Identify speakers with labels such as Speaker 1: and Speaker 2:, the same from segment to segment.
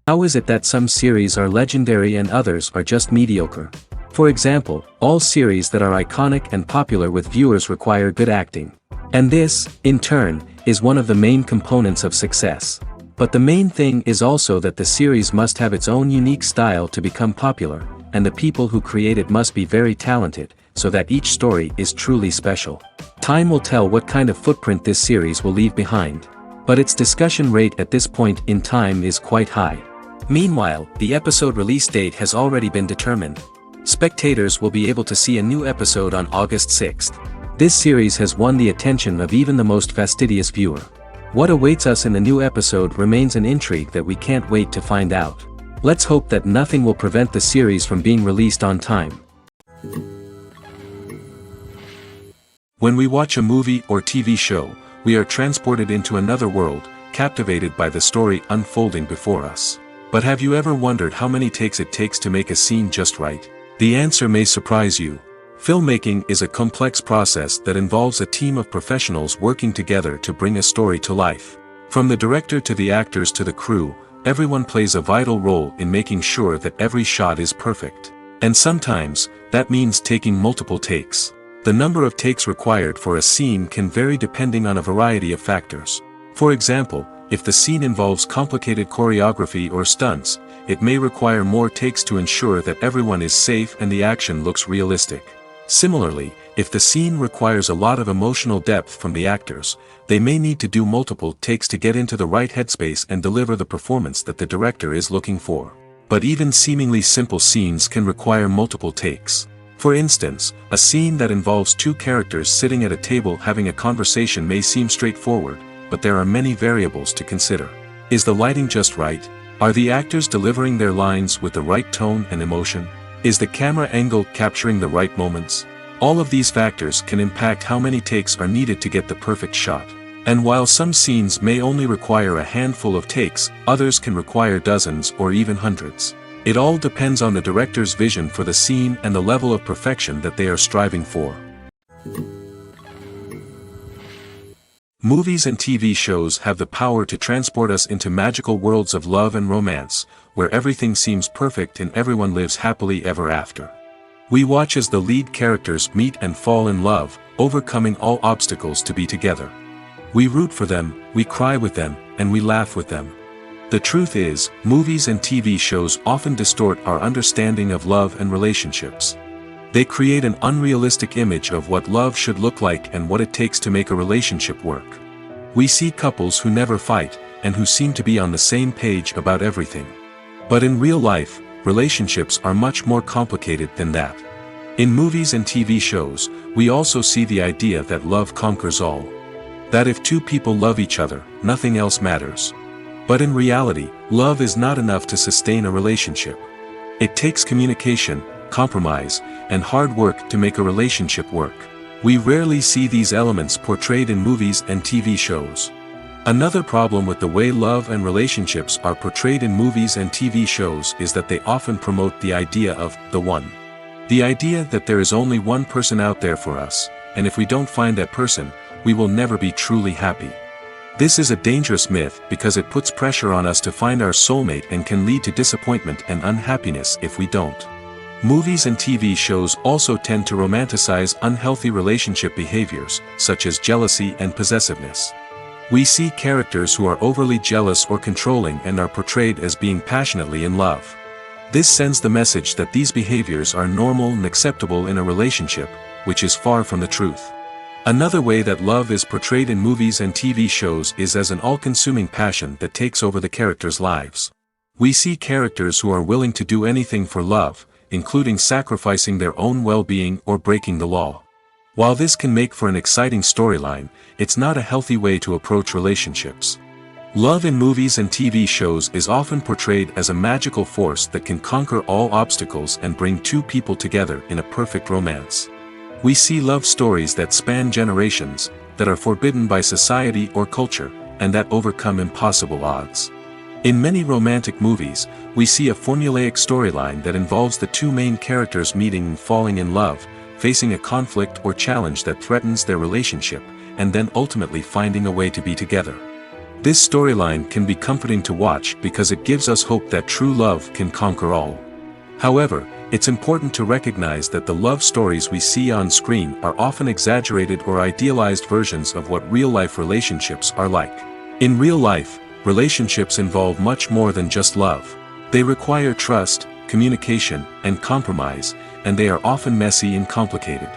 Speaker 1: How is it that some series are legendary and others are just mediocre? For example, all series that are iconic and popular with viewers require good acting. And this, in turn, is one of the main components of success. But the main thing is also that the series must have its own unique style to become popular, and the people who create it must be very talented, so that each story is truly special. Time will tell what kind of footprint this series will leave behind. But its discussion rate at this point in time is quite high. Meanwhile, the episode release date has already been determined. Spectators will be able to see a new episode on August 6th. This series has won the attention of even the most fastidious viewer. What awaits us in the new episode remains an intrigue that we can't wait to find out. Let's hope that nothing will prevent the series from being released on time. When we watch a movie or TV show, we are transported into another world, captivated by the story unfolding before us. But have you ever wondered how many takes it takes to make a scene just right? The answer may surprise you. Filmmaking is a complex process that involves a team of professionals working together to bring a story to life. From the director to the actors to the crew, everyone plays a vital role in making sure that every shot is perfect. And sometimes, that means taking multiple takes. The number of takes required for a scene can vary depending on a variety of factors. For example, if the scene involves complicated choreography or stunts, it may require more takes to ensure that everyone is safe and the action looks realistic. Similarly, if the scene requires a lot of emotional depth from the actors, they may need to do multiple takes to get into the right headspace and deliver the performance that the director is looking for. But even seemingly simple scenes can require multiple takes. For instance, a scene that involves two characters sitting at a table having a conversation may seem straightforward, but there are many variables to consider. Is the lighting just right? Are the actors delivering their lines with the right tone and emotion? Is the camera angle capturing the right moments? All of these factors can impact how many takes are needed to get the perfect shot. And while some scenes may only require a handful of takes, others can require dozens or even hundreds. It all depends on the director's vision for the scene and the level of perfection that they are striving for. Movies and TV shows have the power to transport us into magical worlds of love and romance, where everything seems perfect and everyone lives happily ever after. We watch as the lead characters meet and fall in love, overcoming all obstacles to be together. We root for them, we cry with them, and we laugh with them. The truth is, movies and TV shows often distort our understanding of love and relationships. They create an unrealistic image of what love should look like and what it takes to make a relationship work. We see couples who never fight, and who seem to be on the same page about everything. But in real life, relationships are much more complicated than that. In movies and TV shows, we also see the idea that love conquers all. That if two people love each other, nothing else matters. But in reality, love is not enough to sustain a relationship. It takes communication, compromise, and hard work to make a relationship work. We rarely see these elements portrayed in movies and TV shows. Another problem with the way love and relationships are portrayed in movies and TV shows is that they often promote the idea of the one. The idea that there is only one person out there for us, and if we don't find that person, we will never be truly happy. This is a dangerous myth because it puts pressure on us to find our soulmate and can lead to disappointment and unhappiness if we don't. Movies and TV shows also tend to romanticize unhealthy relationship behaviors, such as jealousy and possessiveness. We see characters who are overly jealous or controlling and are portrayed as being passionately in love. This sends the message that these behaviors are normal and acceptable in a relationship, which is far from the truth. Another way that love is portrayed in movies and TV shows is as an all-consuming passion that takes over the characters' lives. We see characters who are willing to do anything for love, including sacrificing their own well-being or breaking the law. While this can make for an exciting storyline, it's not a healthy way to approach relationships. Love in movies and TV shows is often portrayed as a magical force that can conquer all obstacles and bring two people together in a perfect romance. We see love stories that span generations, that are forbidden by society or culture, and that overcome impossible odds. In many romantic movies, we see a formulaic storyline that involves the two main characters meeting and falling in love, facing a conflict or challenge that threatens their relationship, and then ultimately finding a way to be together. This storyline can be comforting to watch because it gives us hope that true love can conquer all. However, it's important to recognize that the love stories we see on screen are often exaggerated or idealized versions of what real-life relationships are like. In real life, relationships involve much more than just love. They require trust, communication, and compromise, and they are often messy and complicated.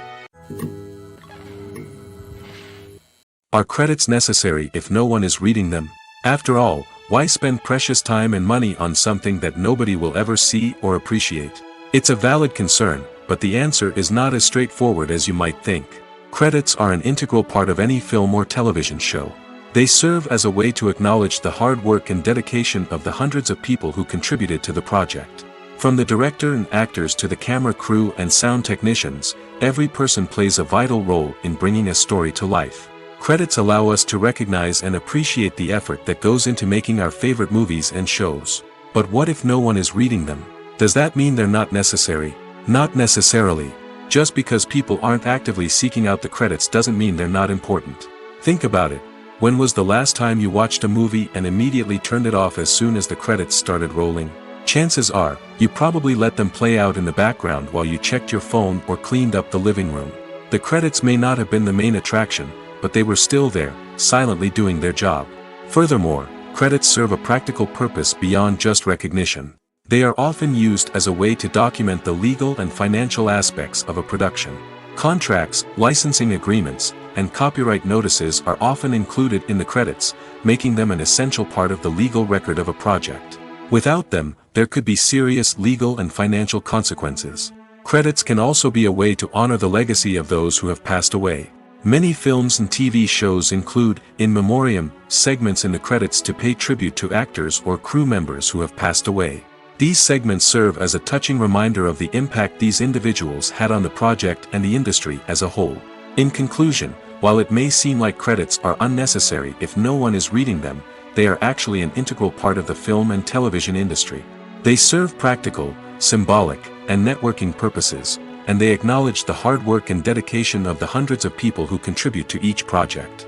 Speaker 1: Are credits necessary if no one is reading them? After all, why spend precious time and money on something that nobody will ever see or appreciate? It's a valid concern, but the answer is not as straightforward as you might think. Credits are an integral part of any film or television show. They serve as a way to acknowledge the hard work and dedication of the hundreds of people who contributed to the project. From the director and actors to the camera crew and sound technicians, every person plays a vital role in bringing a story to life. Credits allow us to recognize and appreciate the effort that goes into making our favorite movies and shows. But what if no one is reading them? Does that mean they're not necessary? Not necessarily. Just because people aren't actively seeking out the credits doesn't mean they're not important. Think about it. When was the last time you watched a movie and immediately turned it off as soon as the credits started rolling? Chances are, you probably let them play out in the background while you checked your phone or cleaned up the living room. The credits may not have been the main attraction, but they were still there, silently doing their job. Furthermore, credits serve a practical purpose beyond just recognition. They are often used as a way to document the legal and financial aspects of a production. Contracts, licensing agreements, and copyright notices are often included in the credits, making them an essential part of the legal record of a project. Without them, there could be serious legal and financial consequences. Credits can also be a way to honor the legacy of those who have passed away. Many films and TV shows include, in memoriam, segments in the credits to pay tribute to actors or crew members who have passed away. These segments serve as a touching reminder of the impact these individuals had on the project and the industry as a whole. In conclusion, while it may seem like credits are unnecessary if no one is reading them, they are actually an integral part of the film and television industry. They serve practical, symbolic, and networking purposes, and they acknowledge the hard work and dedication of the hundreds of people who contribute to each project.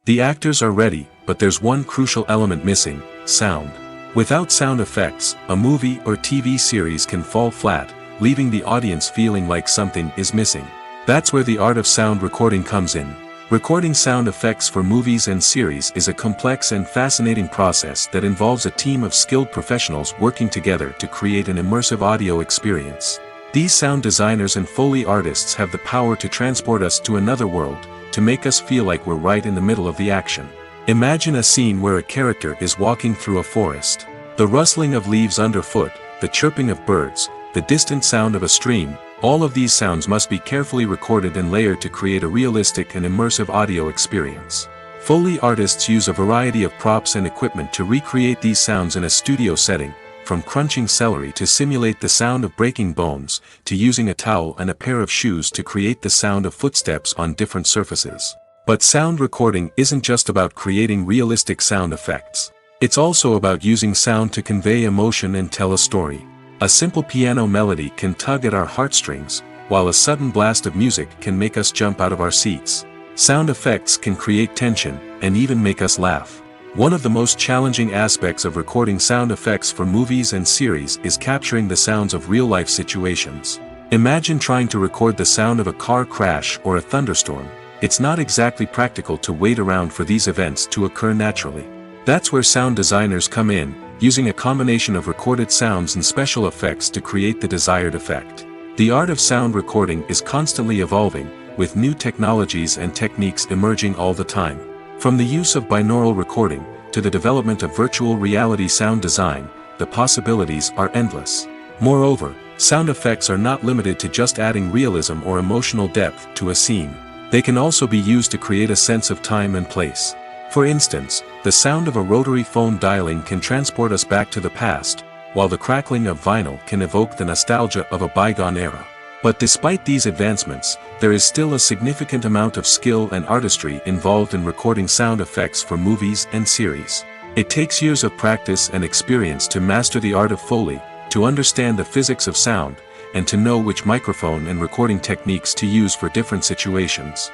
Speaker 1: The actors are ready, but there's one crucial element missing: sound. Without sound effects, a movie or TV series can fall flat, leaving the audience feeling like something is missing. That's where the art of sound recording comes in. Recording sound effects for movies and series is a complex and fascinating process that involves a team of skilled professionals working together to create an immersive audio experience. These sound designers and Foley artists have the power to transport us to another world, to make us feel like we're right in the middle of the action. Imagine a scene where a character is walking through a forest. The rustling of leaves underfoot, the chirping of birds, the distant sound of a stream, all of these sounds must be carefully recorded and layered to create a realistic and immersive audio experience. Foley artists use a variety of props and equipment to recreate these sounds in a studio setting, from crunching celery to simulate the sound of breaking bones, to using a towel and a pair of shoes to create the sound of footsteps on different surfaces. But sound recording isn't just about creating realistic sound effects. It's also about using sound to convey emotion and tell a story. A simple piano melody can tug at our heartstrings, while a sudden blast of music can make us jump out of our seats. Sound effects can create tension, and even make us laugh. One of the most challenging aspects of recording sound effects for movies and series is capturing the sounds of real-life situations. Imagine trying to record the sound of a car crash or a thunderstorm. It's not exactly practical to wait around for these events to occur naturally. That's where sound designers come in, using a combination of recorded sounds and special effects to create the desired effect. The art of sound recording is constantly evolving, with new technologies and techniques emerging all the time. From the use of binaural recording, to the development of virtual reality sound design, the possibilities are endless. Moreover, sound effects are not limited to just adding realism or emotional depth to a scene. They can also be used to create a sense of time and place. For instance, the sound of a rotary phone dialing can transport us back to the past, while the crackling of vinyl can evoke the nostalgia of a bygone era. But despite these advancements, there is still a significant amount of skill and artistry involved in recording sound effects for movies and series. It takes years of practice and experience to master the art of Foley, to understand the physics of sound, and to know which microphone and recording techniques to use for different situations.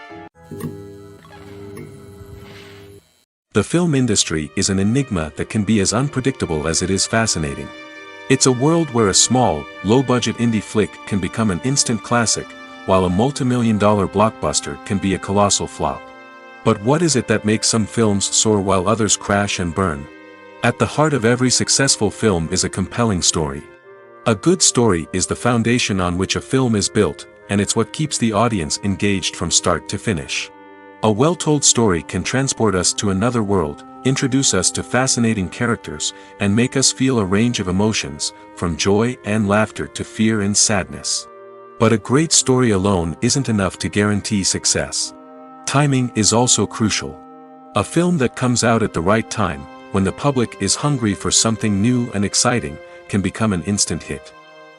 Speaker 1: The film industry is an enigma that can be as unpredictable as it is fascinating. It's a world where a small, low-budget indie flick can become an instant classic, while a multi-million-dollar blockbuster can be a colossal flop. But what is it that makes some films soar while others crash and burn? At the heart of every successful film is a compelling story. A good story is the foundation on which a film is built, and it's what keeps the audience engaged from start to finish. A well-told story can transport us to another world, introduce us to fascinating characters, and make us feel a range of emotions, from joy and laughter to fear and sadness. But a great story alone isn't enough to guarantee success. Timing is also crucial. A film that comes out at the right time, when the public is hungry for something new and exciting, can become an instant hit.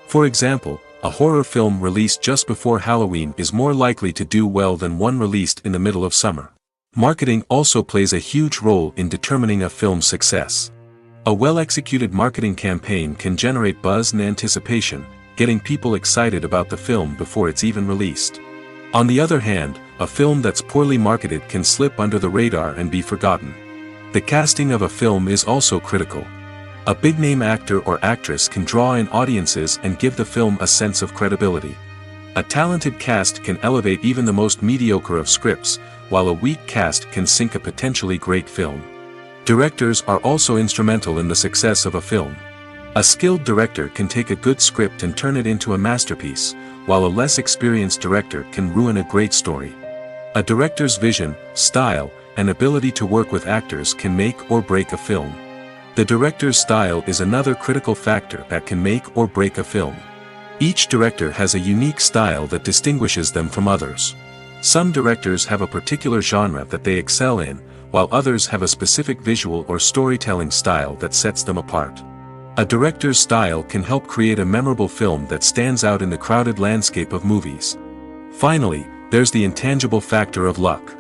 Speaker 1: For example, a horror film released just before Halloween is more likely to do well than one released in the middle of summer. Marketing also plays a huge role in determining a film's success. A well-executed marketing campaign can generate buzz and anticipation, getting people excited about the film before it's even released. On the other hand, a film that's poorly marketed can slip under the radar and be forgotten. The casting of a film is also critical. A big-name actor or actress can draw in audiences and give the film a sense of credibility. A talented cast can elevate even the most mediocre of scripts, while a weak cast can sink a potentially great film. Directors are also instrumental in the success of a film. A skilled director can take a good script and turn it into a masterpiece, while a less experienced director can ruin a great story. A director's vision, style, and ability to work with actors can make or break a film. The director's style is another critical factor that can make or break a film. Each director has a unique style that distinguishes them from others. Some directors have a particular genre that they excel in, while others have a specific visual or storytelling style that sets them apart. A director's style can help create a memorable film that stands out in the crowded landscape of movies. Finally, there's the intangible factor of luck.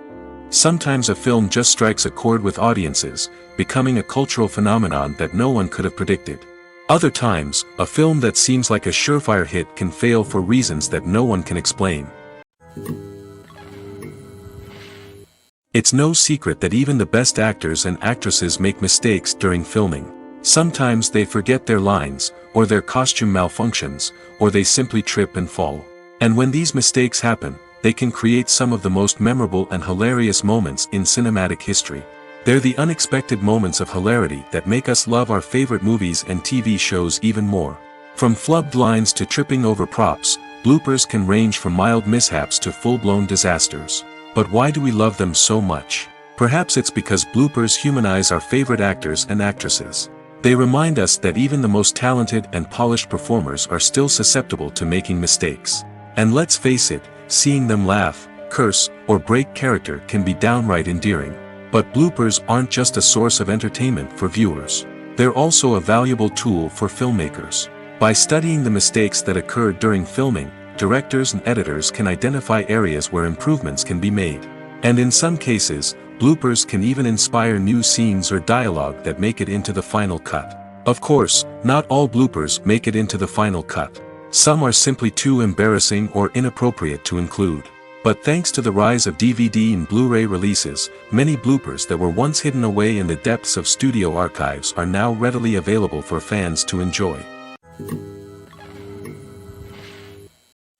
Speaker 1: Sometimes a film just strikes a chord with audiences, becoming a cultural phenomenon that no one could have predicted. Other times, a film that seems like a surefire hit can fail for reasons that no one can explain. It's no secret that even the best actors and actresses make mistakes during filming. Sometimes they forget their lines, or their costume malfunctions, or they simply trip and fall. And when these mistakes happen, they can create some of the most memorable and hilarious moments in cinematic history. They're the unexpected moments of hilarity that make us love our favorite movies and TV shows even more. From flubbed lines to tripping over props, bloopers can range from mild mishaps to full-blown disasters. But why do we love them so much? Perhaps it's because bloopers humanize our favorite actors and actresses. They remind us that even the most talented and polished performers are still susceptible to making mistakes. And let's face it, seeing them laugh, curse, or break character can be downright endearing. But bloopers aren't just a source of entertainment for viewers. They're also a valuable tool for filmmakers. By studying the mistakes that occurred during filming, directors and editors can identify areas where improvements can be made. And in some cases, bloopers can even inspire new scenes or dialogue that make it into the final cut. Of course, not all bloopers make it into the final cut. Some are simply too embarrassing or inappropriate to include. But thanks to the rise of DVD and Blu-ray releases, many bloopers that were once hidden away in the depths of studio archives are now readily available for fans to enjoy.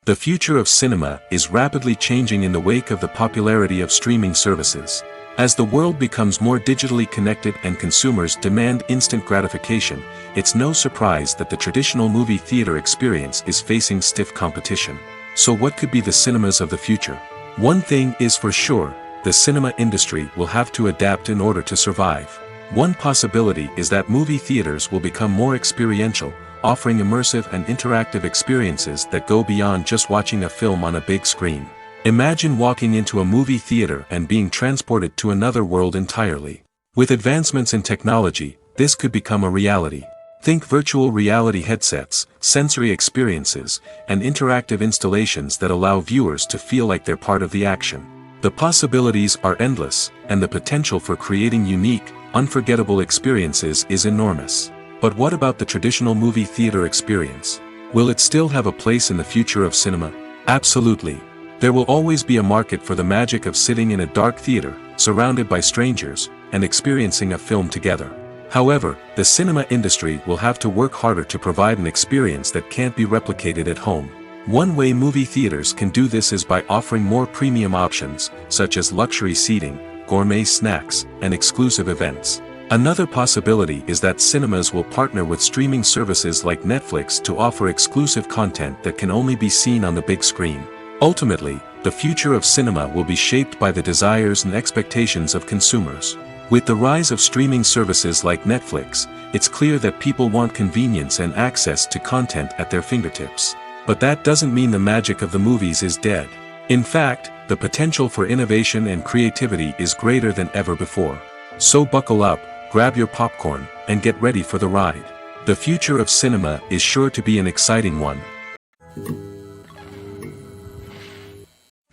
Speaker 1: The future of cinema is rapidly changing in the wake of the popularity of streaming services. As the world becomes more digitally connected and consumers demand instant gratification, it's no surprise that the traditional movie theater experience is facing stiff competition. So what could be the cinemas of the future? One thing is for sure, the cinema industry will have to adapt in order to survive. One possibility is that movie theaters will become more experiential, offering immersive and interactive experiences that go beyond just watching a film on a big screen. Imagine walking into a movie theater and being transported to another world entirely. With advancements in technology, this could become a reality. Think virtual reality headsets, sensory experiences, and interactive installations that allow viewers to feel like they're part of the action. The possibilities are endless, and the potential for creating unique, unforgettable experiences is enormous. But what about the traditional movie theater experience? Will it still have a place in the future of cinema? Absolutely. There will always be a market for the magic of sitting in a dark theater, surrounded by strangers, and experiencing a film together. However, the cinema industry will have to work harder to provide an experience that can't be replicated at home. One way movie theaters can do this is by offering more premium options, such as luxury seating, gourmet snacks, and exclusive events. Another possibility is that cinemas will partner with streaming services like Netflix to offer exclusive content that can only be seen on the big screen. Ultimately, the future of cinema will be shaped by the desires and expectations of consumers. With the rise of streaming services like Netflix, it's clear that people want convenience and access to content at their fingertips. But that doesn't mean the magic of the movies is dead. In fact, the potential for innovation and creativity is greater than ever before. So buckle up, grab your popcorn, and get ready for the ride. The future of cinema is sure to be an exciting one.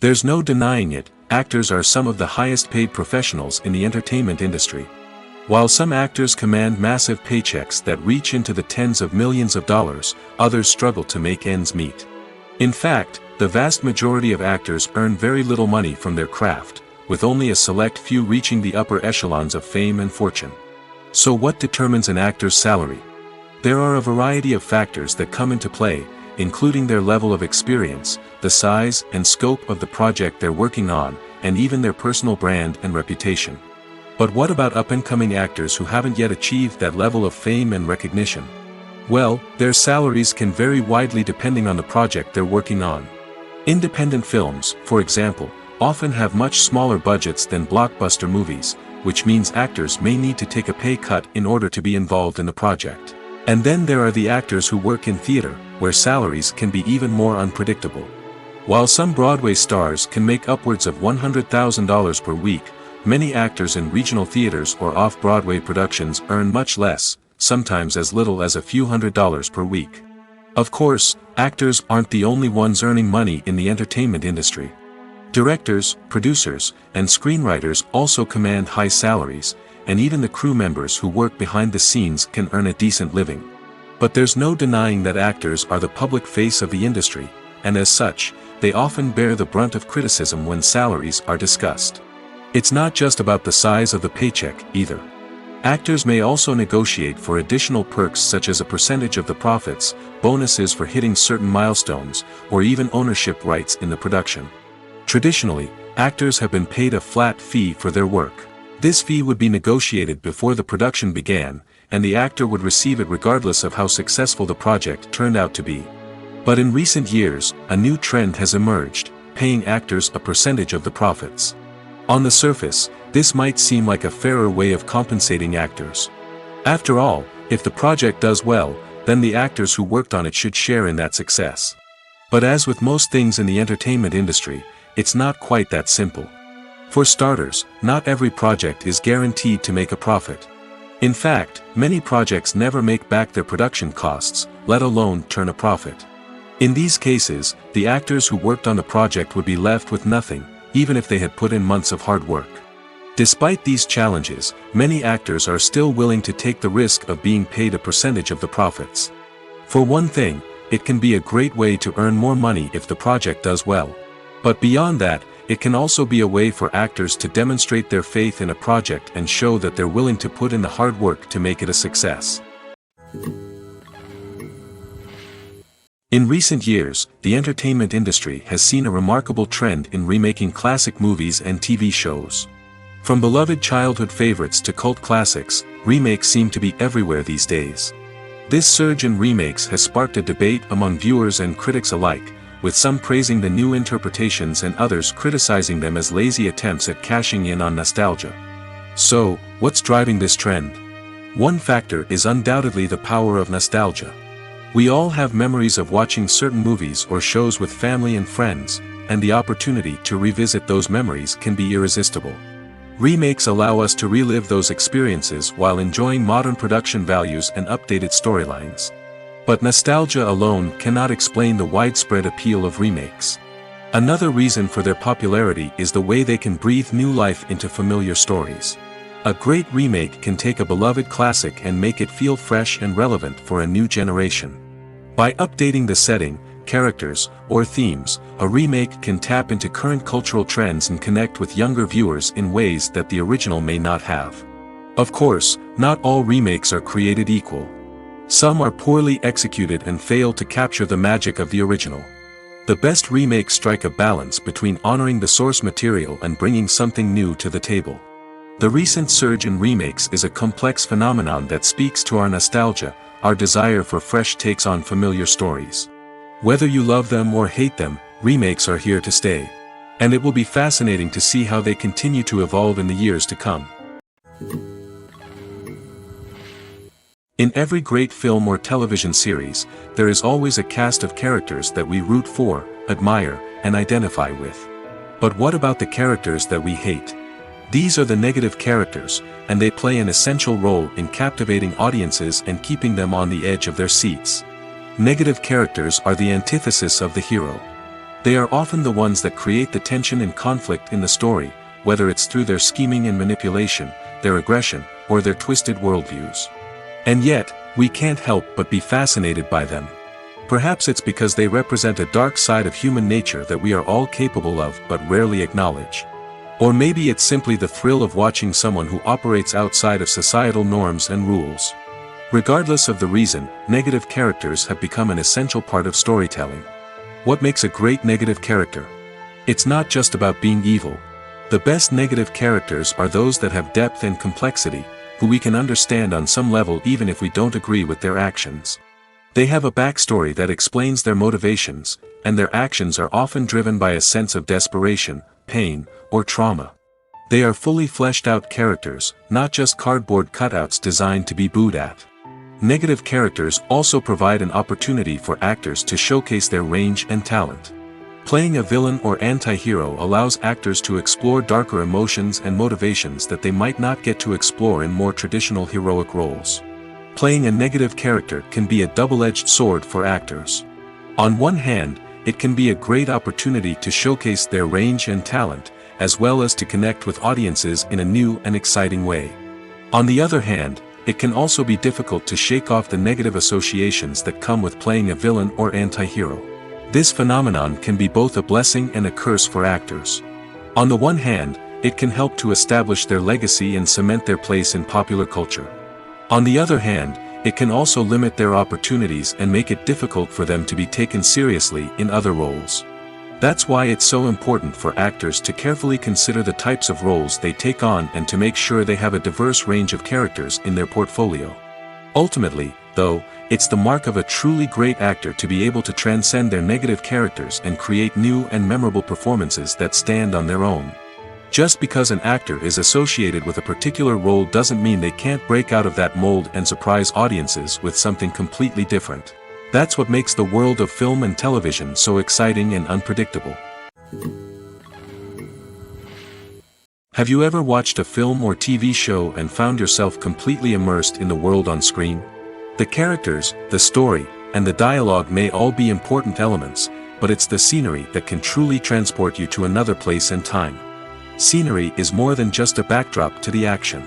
Speaker 1: There's no denying it, actors are some of the highest paid professionals in the entertainment industry. While some actors command massive paychecks that reach into the tens of millions of dollars, others struggle to make ends meet. In fact, the vast majority of actors earn very little money from their craft, with only a select few reaching the upper echelons of fame and fortune. So what determines an actor's salary? There are a variety of factors that come into play, including their level of experience, the size and scope of the project they're working on, and even their personal brand and reputation. But what about up-and-coming actors who haven't yet achieved that level of fame and recognition? Well, their salaries can vary widely depending on the project they're working on. Independent films, for example, often have much smaller budgets than blockbuster movies, which means actors may need to take a pay cut in order to be involved in the project. And then there are the actors who work in theater, where salaries can be even more unpredictable. While some Broadway stars can make upwards of $100,000 per week, many actors in regional theaters or off-Broadway productions earn much less, sometimes as little as a few $100s per week. Of course, actors aren't the only ones earning money in the entertainment industry. Directors, producers, and screenwriters also command high salaries, and even the crew members who work behind the scenes can earn a decent living. But there's no denying that actors are the public face of the industry, and as such, they often bear the brunt of criticism when salaries are discussed. It's not just about the size of the paycheck, either. Actors may also negotiate for additional perks such as a percentage of the profits, bonuses for hitting certain milestones, or even ownership rights in the production. Traditionally, actors have been paid a flat fee for their work. This fee would be negotiated before the production began, and the actor would receive it regardless of how successful the project turned out to be. But in recent years, a new trend has emerged, paying actors a percentage of the profits. On the surface, this might seem like a fairer way of compensating actors. After all, if the project does well, then the actors who worked on it should share in that success. But as with most things in the entertainment industry, it's not quite that simple. For starters, not every project is guaranteed to make a profit. In fact, many projects never make back their production costs, let alone turn a profit. In these cases, the actors who worked on the project would be left with nothing, even if they had put in months of hard work. Despite these challenges, many actors are still willing to take the risk of being paid a percentage of the profits. For one thing, it can be a great way to earn more money if the project does well. But beyond that, it can also be a way for actors to demonstrate their faith in a project and show that they're willing to put in the hard work to make it a success. In recent years, the entertainment industry has seen a remarkable trend in remaking classic movies and TV shows. From beloved childhood favorites to cult classics, remakes seem to be everywhere these days. This surge in remakes has sparked a debate among viewers and critics alike, with some praising the new interpretations and others criticizing them as lazy attempts at cashing in on nostalgia. So, what's driving this trend? One factor is undoubtedly the power of nostalgia. We all have memories of watching certain movies or shows with family and friends, and the opportunity to revisit those memories can be irresistible. Remakes allow us to relive those experiences while enjoying modern production values and updated storylines. But nostalgia alone cannot explain the widespread appeal of remakes. Another reason for their popularity is the way they can breathe new life into familiar stories. A great remake can take a beloved classic and make it feel fresh and relevant for a new generation. By updating the setting, characters, or themes, a remake can tap into current cultural trends and connect with younger viewers in ways that the original may not have. Of course, not all remakes are created equal. Some are poorly executed and fail to capture the magic of the original. The best remakes strike a balance between honoring the source material and bringing something new to the table. The recent surge in remakes is a complex phenomenon that speaks to our nostalgia, our desire for fresh takes on familiar stories. Whether you love them or hate them, remakes are here to stay. And it will be fascinating to see how they continue to evolve in the years to come. In every great film or television series, there is always a cast of characters that we root for, admire, and identify with. But what about the characters that we hate? These are the negative characters, and they play an essential role in captivating audiences and keeping them on the edge of their seats. Negative characters are the antithesis of the hero. They are often the ones that create the tension and conflict in the story, whether it's through their scheming and manipulation, their aggression, or their twisted worldviews. And yet, we can't help but be fascinated by them. Perhaps it's because they represent a dark side of human nature that we are all capable of but rarely acknowledge. Or maybe it's simply the thrill of watching someone who operates outside of societal norms and rules. Regardless of the reason, negative characters have become an essential part of storytelling. What makes a great negative character? It's not just about being evil. The best negative characters are those that have depth and complexity, who we can understand on some level even if we don't agree with their actions. They have a backstory that explains their motivations, and their actions are often driven by a sense of desperation, pain, or trauma. They are fully fleshed out characters, not just cardboard cutouts designed to be booed at. Negative characters also provide an opportunity for actors to showcase their range and talent. Playing a villain or anti-hero allows actors to explore darker emotions and motivations that they might not get to explore in more traditional heroic roles. Playing a negative character can be a double-edged sword for actors. On one hand, it can be a great opportunity to showcase their range and talent, as well as to connect with audiences in a new and exciting way. On the other hand, it can also be difficult to shake off the negative associations that come with playing a villain or anti-hero. This phenomenon can be both a blessing and a curse for actors. On the one hand, it can help to establish their legacy and cement their place in popular culture. On the other hand, it can also limit their opportunities and make it difficult for them to be taken seriously in other roles. That's why it's so important for actors to carefully consider the types of roles they take on and to make sure they have a diverse range of characters in their portfolio. Ultimately, though, it's the mark of a truly great actor to be able to transcend their negative characters and create new and memorable performances that stand on their own. Just because an actor is associated with a particular role doesn't mean they can't break out of that mold and surprise audiences with something completely different. That's what makes the world of film and television so exciting and unpredictable. Have you ever watched a film or TV show and found yourself completely immersed in the world on screen? The characters, the story, and the dialogue may all be important elements, but it's the scenery that can truly transport you to another place and time. Scenery is more than just a backdrop to the action.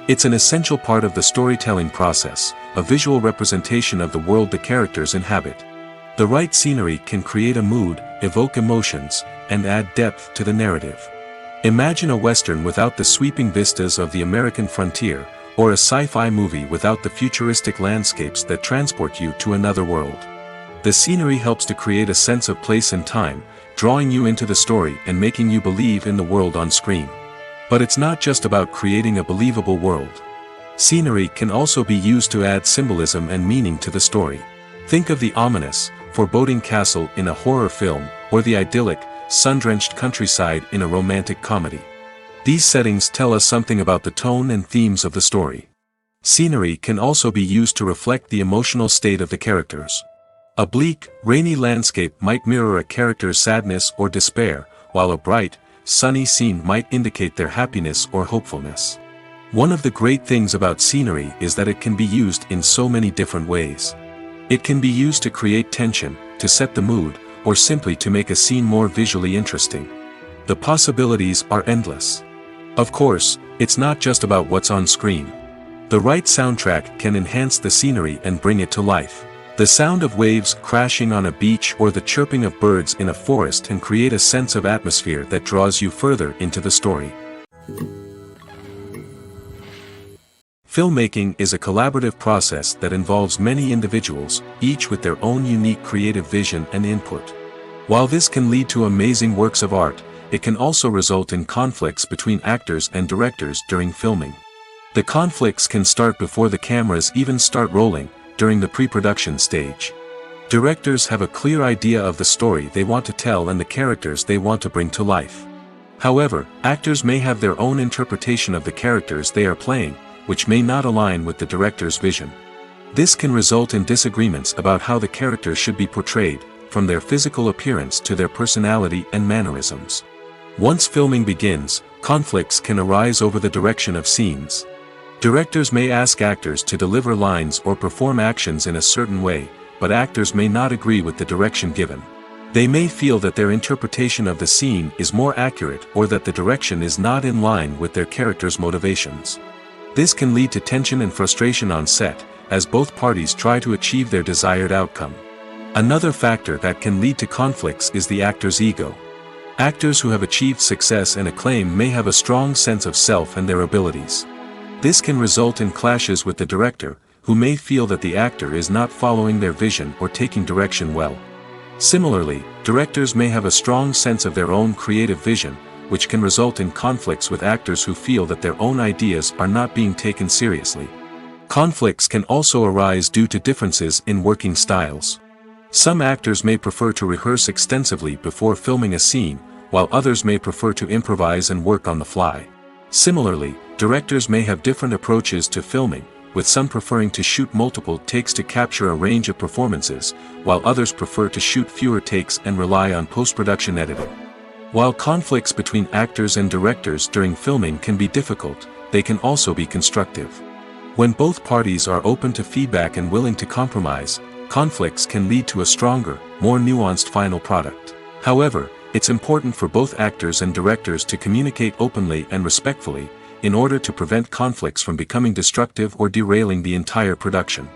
Speaker 1: It's an essential part of the storytelling process, a visual representation of the world the characters inhabit. The right scenery can create a mood, evoke emotions, and add depth to the narrative. Imagine a Western without the sweeping vistas of the American frontier, or a sci-fi movie without the futuristic landscapes that transport you to another world. The scenery helps to create a sense of place and time, drawing you into the story and making you believe in the world on screen. But it's not just about creating a believable world. Scenery can also be used to add symbolism and meaning to the story. Think of the ominous, foreboding castle in a horror film, or the idyllic, sun-drenched countryside in a romantic comedy. These settings tell us something about the tone and themes of the story. Scenery can also be used to reflect the emotional state of the characters. A bleak, rainy landscape might mirror a character's sadness or despair, while a bright, sunny scene might indicate their happiness or hopefulness. One of the great things about scenery is that it can be used in so many different ways. It can be used to create tension, to set the mood, or simply to make a scene more visually interesting. The possibilities are endless. Of course, it's not just about what's on screen. The right soundtrack can enhance the scenery and bring it to life. The sound of waves crashing on a beach or the chirping of birds in a forest can create a sense of atmosphere that draws you further into the story. Filmmaking is a collaborative process that involves many individuals, each with their own unique creative vision and input. While this can lead to amazing works of art, it can also result in conflicts between actors and directors during filming. The conflicts can start before the cameras even start rolling, during the pre-production stage. Directors have a clear idea of the story they want to tell and the characters they want to bring to life. However, actors may have their own interpretation of the characters they are playing, which may not align with the director's vision. This can result in disagreements about how the characters should be portrayed, from their physical appearance to their personality and mannerisms. Once filming begins, conflicts can arise over the direction of scenes. Directors may ask actors to deliver lines or perform actions in a certain way, but actors may not agree with the direction given. They may feel that their interpretation of the scene is more accurate or that the direction is not in line with their character's motivations. This can lead to tension and frustration on set, as both parties try to achieve their desired outcome. Another factor that can lead to conflicts is the actor's ego. Actors who have achieved success and acclaim may have a strong sense of self and their abilities. This can result in clashes with the director, who may feel that the actor is not following their vision or taking direction well. Similarly, directors may have a strong sense of their own creative vision, which can result in conflicts with actors who feel that their own ideas are not being taken seriously. Conflicts can also arise due to differences in working styles. Some actors may prefer to rehearse extensively before filming a scene, while others may prefer to improvise and work on the fly. Similarly, directors may have different approaches to filming, with some preferring to shoot multiple takes to capture a range of performances, while others prefer to shoot fewer takes and rely on post-production editing. While conflicts between actors and directors during filming can be difficult, they can also be constructive. When both parties are open to feedback and willing to compromise, conflicts can lead to a stronger, more nuanced final product. However, it's important for both actors and directors to communicate openly and respectfully, in order to prevent conflicts from becoming destructive or derailing the entire production.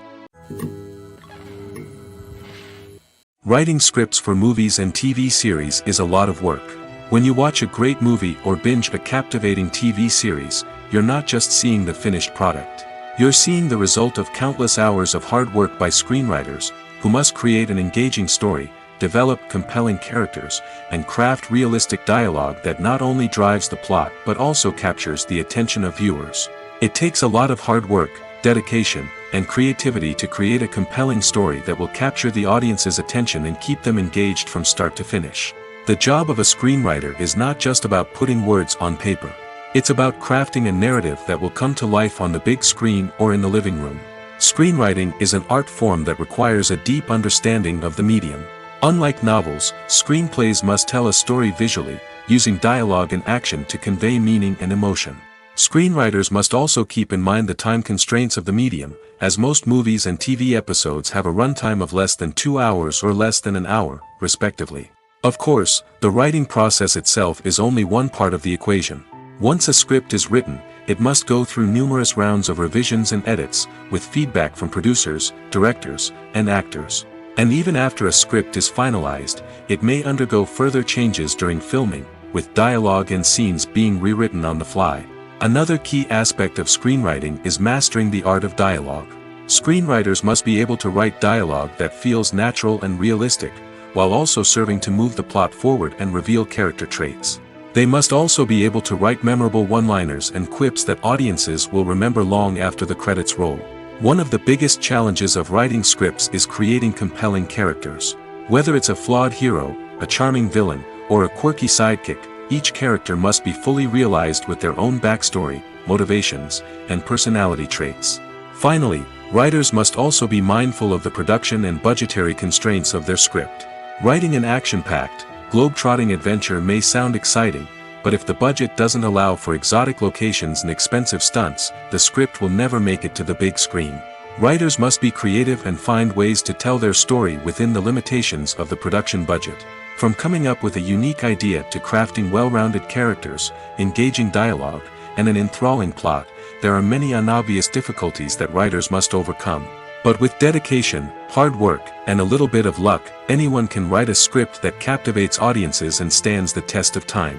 Speaker 1: Writing scripts for movies and TV series is a lot of work. When you watch a great movie or binge a captivating TV series, you're not just seeing the finished product. You're seeing the result of countless hours of hard work by screenwriters, who must create an engaging story, develop compelling characters, and craft realistic dialogue that not only drives the plot but also captures the attention of viewers. It takes a lot of hard work, dedication, and creativity to create a compelling story that will capture the audience's attention and keep them engaged from start to finish. The job of a screenwriter is not just about putting words on paper. It's about crafting a narrative that will come to life on the big screen or in the living room. Screenwriting is an art form that requires a deep understanding of the medium. Unlike novels, screenplays must tell a story visually, using dialogue and action to convey meaning and emotion. Screenwriters must also keep in mind the time constraints of the medium, as most movies and TV episodes have a runtime of less than 2 hours or less than an hour, respectively. Of course, the writing process itself is only one part of the equation. Once a script is written, it must go through numerous rounds of revisions and edits, with feedback from producers, directors, and actors. And even after a script is finalized, it may undergo further changes during filming, with dialogue and scenes being rewritten on the fly. Another key aspect of screenwriting is mastering the art of dialogue. Screenwriters must be able to write dialogue that feels natural and realistic, while also serving to move the plot forward and reveal character traits. They must also be able to write memorable one-liners and quips that audiences will remember long after the credits roll. One of the biggest challenges of writing scripts is creating compelling characters. Whether it's a flawed hero, a charming villain, or a quirky sidekick, each character must be fully realized with their own backstory, motivations, and personality traits. Finally, writers must also be mindful of the production and budgetary constraints of their script. Writing an action-packed, globe-trotting adventure may sound exciting, but if the budget doesn't allow for exotic locations and expensive stunts, the script will never make it to the big screen. Writers must be creative and find ways to tell their story within the limitations of the production budget. From coming up with a unique idea to crafting well-rounded characters, engaging dialogue, and an enthralling plot, there are many unobvious difficulties that writers must overcome. But with dedication, hard work, and a little bit of luck, anyone can write a script that captivates audiences and stands the test of time.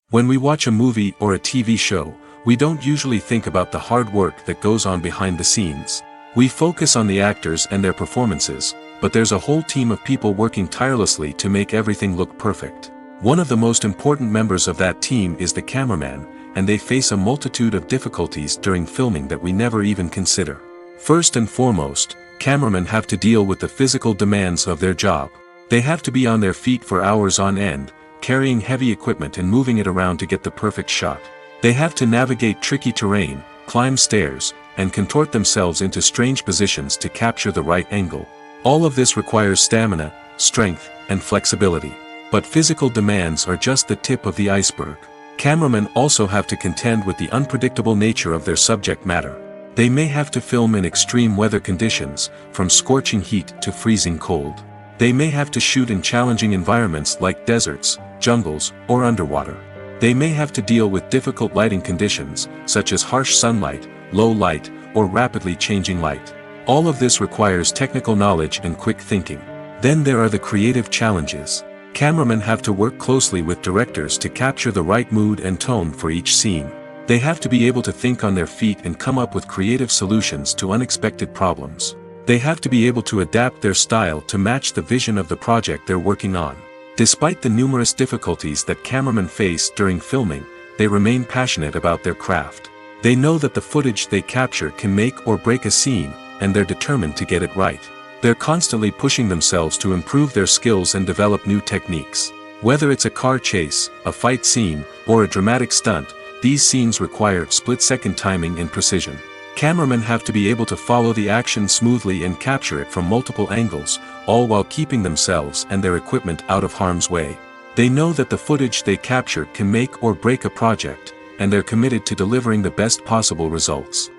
Speaker 1: When we watch a movie or a TV show, we don't usually think about the hard work that goes on behind the scenes. We focus on the actors and their performances, but there's a whole team of people working tirelessly to make everything look perfect. One of the most important members of that team is the cameraman, and they face a multitude of difficulties during filming that we never even consider. First and foremost, cameramen have to deal with the physical demands of their job. They have to be on their feet for hours on end, carrying heavy equipment and moving it around to get the perfect shot. They have to navigate tricky terrain, climb stairs, and contort themselves into strange positions to capture the right angle. All of this requires stamina, strength, and flexibility. But physical demands are just the tip of the iceberg. Cameramen also have to contend with the unpredictable nature of their subject matter. They may have to film in extreme weather conditions, from scorching heat to freezing cold. They may have to shoot in challenging environments like deserts, jungles, or underwater. They may have to deal with difficult lighting conditions, such as harsh sunlight, low light, or rapidly changing light. All of this requires technical knowledge and quick thinking. Then there are the creative challenges. Cameramen have to work closely with directors to capture the right mood and tone for each scene. They have to be able to think on their feet and come up with creative solutions to unexpected problems. They have to be able to adapt their style to match the vision of the project they're working on. Despite the numerous difficulties that cameramen face during filming, they remain passionate about their craft. They know that the footage they capture can make or break a scene, and they're determined to get it right. They're constantly pushing themselves to improve their skills and develop new techniques. Whether it's a car chase, a fight scene, or a dramatic stunt, these scenes require split-second timing and precision. Cameramen have to be able to follow the action smoothly and capture it from multiple angles, all while keeping themselves and their equipment out of harm's way. They know that the footage they capture can make or break a project, and they're committed to delivering the best possible results.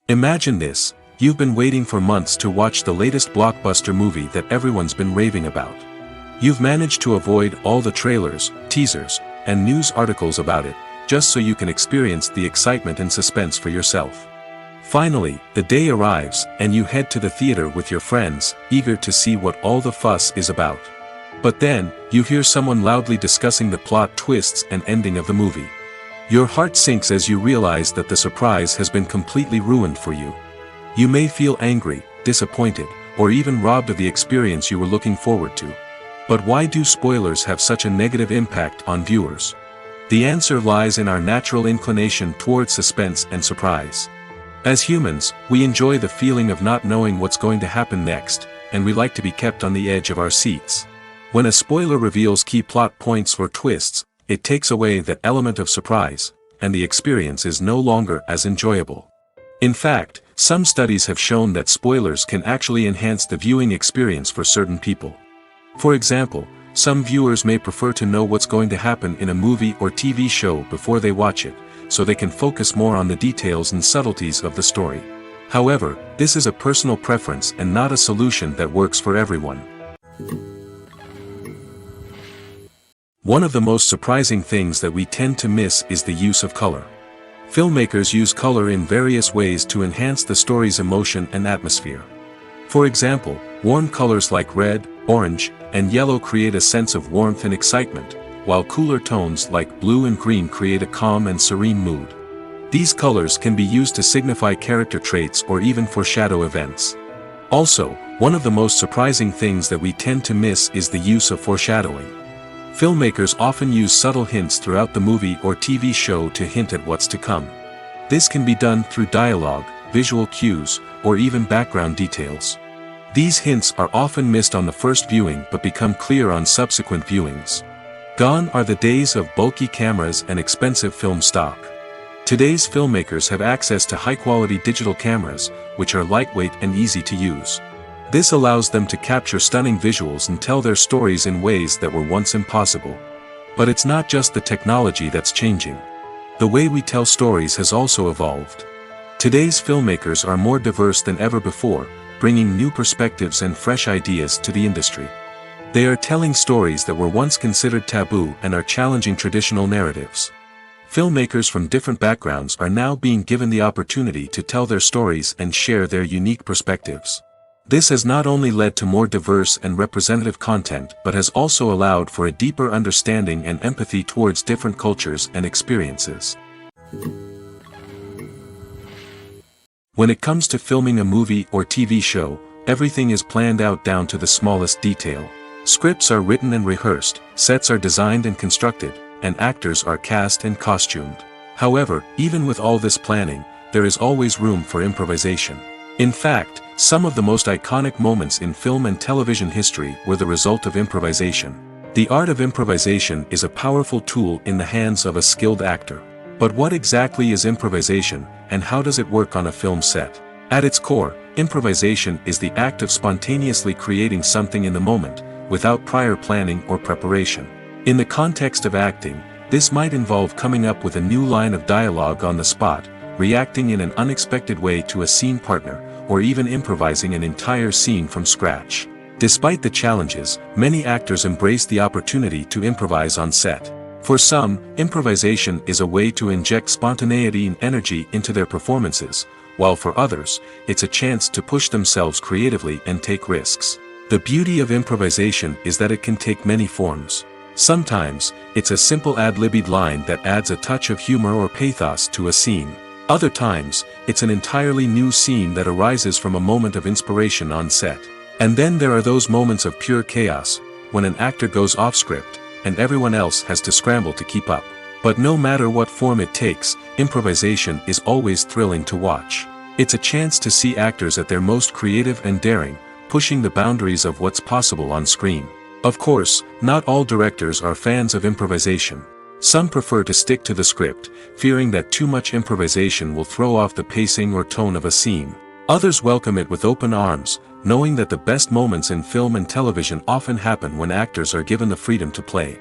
Speaker 1: Imagine this: you've been waiting for months to watch the latest blockbuster movie that everyone's been raving about. You've managed to avoid all the trailers, teasers, and news articles about it, just so you can experience the excitement and suspense for yourself. Finally, the day arrives, and you head to the theater with your friends, eager to see what all the fuss is about. But then, you hear someone loudly discussing the plot twists and ending of the movie. Your heart sinks as you realize that the surprise has been completely ruined for you. You may feel angry, disappointed, or even robbed of the experience you were looking forward to. But why do spoilers have such a negative impact on viewers? The answer lies in our natural inclination toward suspense and surprise. As humans, we enjoy the feeling of not knowing what's going to happen next, and we like to be kept on the edge of our seats. When a spoiler reveals key plot points or twists, it takes away that element of surprise, and the experience is no longer as enjoyable. In fact, some studies have shown that spoilers can actually enhance the viewing experience for certain people. For example, some viewers may prefer to know what's going to happen in a movie or TV show before they watch it, so they can focus more on the details and subtleties of the story. However, this is a personal preference and not a solution that works for everyone. One of the most surprising things that we tend to miss is the use of color. Filmmakers use color in various ways to enhance the story's emotion and atmosphere. For example, warm colors like red, orange, and yellow create a sense of warmth and excitement, while cooler tones like blue and green create a calm and serene mood. These colors can be used to signify character traits or even foreshadow events. Also, one of the most surprising things that we tend to miss is the use of foreshadowing. Filmmakers often use subtle hints throughout the movie or TV show to hint at what's to come. This can be done through dialogue, visual cues, or even background details. These hints are often missed on the first viewing but become clear on subsequent viewings. Gone are the days of bulky cameras and expensive film stock. Today's filmmakers have access to high-quality digital cameras, which are lightweight and easy to use. This allows them to capture stunning visuals and tell their stories in ways that were once impossible. But it's not just the technology that's changing. The way we tell stories has also evolved. Today's filmmakers are more diverse than ever before, bringing new perspectives and fresh ideas to the industry. They are telling stories that were once considered taboo and are challenging traditional narratives. Filmmakers from different backgrounds are now being given the opportunity to tell their stories and share their unique perspectives. This has not only led to more diverse and representative content but has also allowed for a deeper understanding and empathy towards different cultures and experiences. When it comes to filming a movie or TV show, everything is planned out down to the smallest detail. Scripts are written and rehearsed, sets are designed and constructed, and actors are cast and costumed. However, even with all this planning, there is always room for improvisation. In fact, some of the most iconic moments in film and television history were the result of improvisation. The art of improvisation is a powerful tool in the hands of a skilled actor. But what exactly is improvisation, and how does it work on a film set? At its core, improvisation is the act of spontaneously creating something in the moment, without prior planning or preparation. In the context of acting, this might involve coming up with a new line of dialogue on the spot, reacting in an unexpected way to a scene partner, or even improvising an entire scene from scratch. Despite the challenges, many actors embrace the opportunity to improvise on set. For some, improvisation is a way to inject spontaneity and energy into their performances, while for others, it's a chance to push themselves creatively and take risks. The beauty of improvisation is that it can take many forms. Sometimes, it's a simple ad-libbed line that adds a touch of humor or pathos to a scene. Other times, it's an entirely new scene that arises from a moment of inspiration on set. And then there are those moments of pure chaos, when an actor goes off script, and everyone else has to scramble to keep up. But no matter what form it takes, improvisation is always thrilling to watch. It's a chance to see actors at their most creative and daring, pushing the boundaries of what's possible on screen. Of course, not all directors are fans of improvisation. Some prefer to stick to the script, fearing that too much improvisation will throw off the pacing or tone of a scene. Others welcome it with open arms, knowing that the best moments in film and television often happen when actors are given the freedom to play.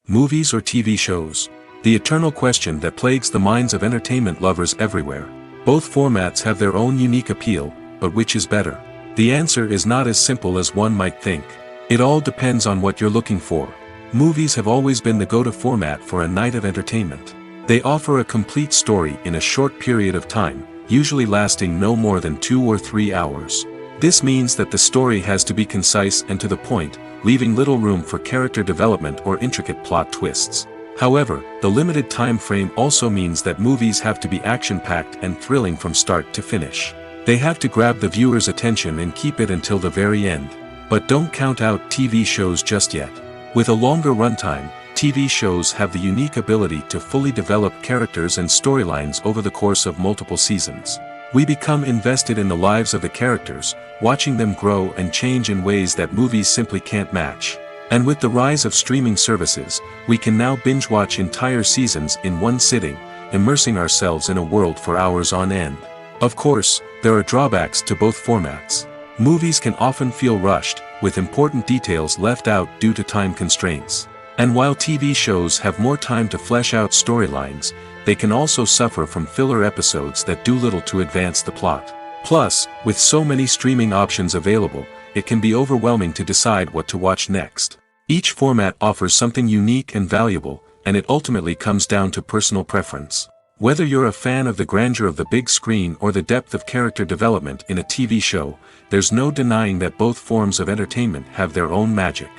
Speaker 1: Movies or TV shows? The eternal question that plagues the minds of entertainment lovers everywhere. Both formats have their own unique appeal, but which is better? The answer is not as simple as one might think. It all depends on what you're looking for. Movies have always been the go-to format for a night of entertainment. They offer a complete story in a short period of time, usually lasting no more than 2 or 3 hours. This means that the story has to be concise and to the point, leaving little room for character development or intricate plot twists. However, the limited time frame also means that movies have to be action-packed and thrilling from start to finish. They have to grab the viewer's attention and keep it until the very end. But don't count out TV shows just yet. With a longer runtime, TV shows have the unique ability to fully develop characters and storylines over the course of multiple seasons. We become invested in the lives of the characters, watching them grow and change in ways that movies simply can't match. And with the rise of streaming services, we can now binge-watch entire seasons in one sitting, immersing ourselves in a world for hours on end. Of course, there are drawbacks to both formats. Movies can often feel rushed, with important details left out due to time constraints. And while TV shows have more time to flesh out storylines, they can also suffer from filler episodes that do little to advance the plot. Plus, with so many streaming options available, it can be overwhelming to decide what to watch next. Each format offers something unique and valuable, and it ultimately comes down to personal preference. Whether you're a fan of the grandeur of the big screen or the depth of character development in a TV show, there's no denying that both forms of entertainment have their own magic.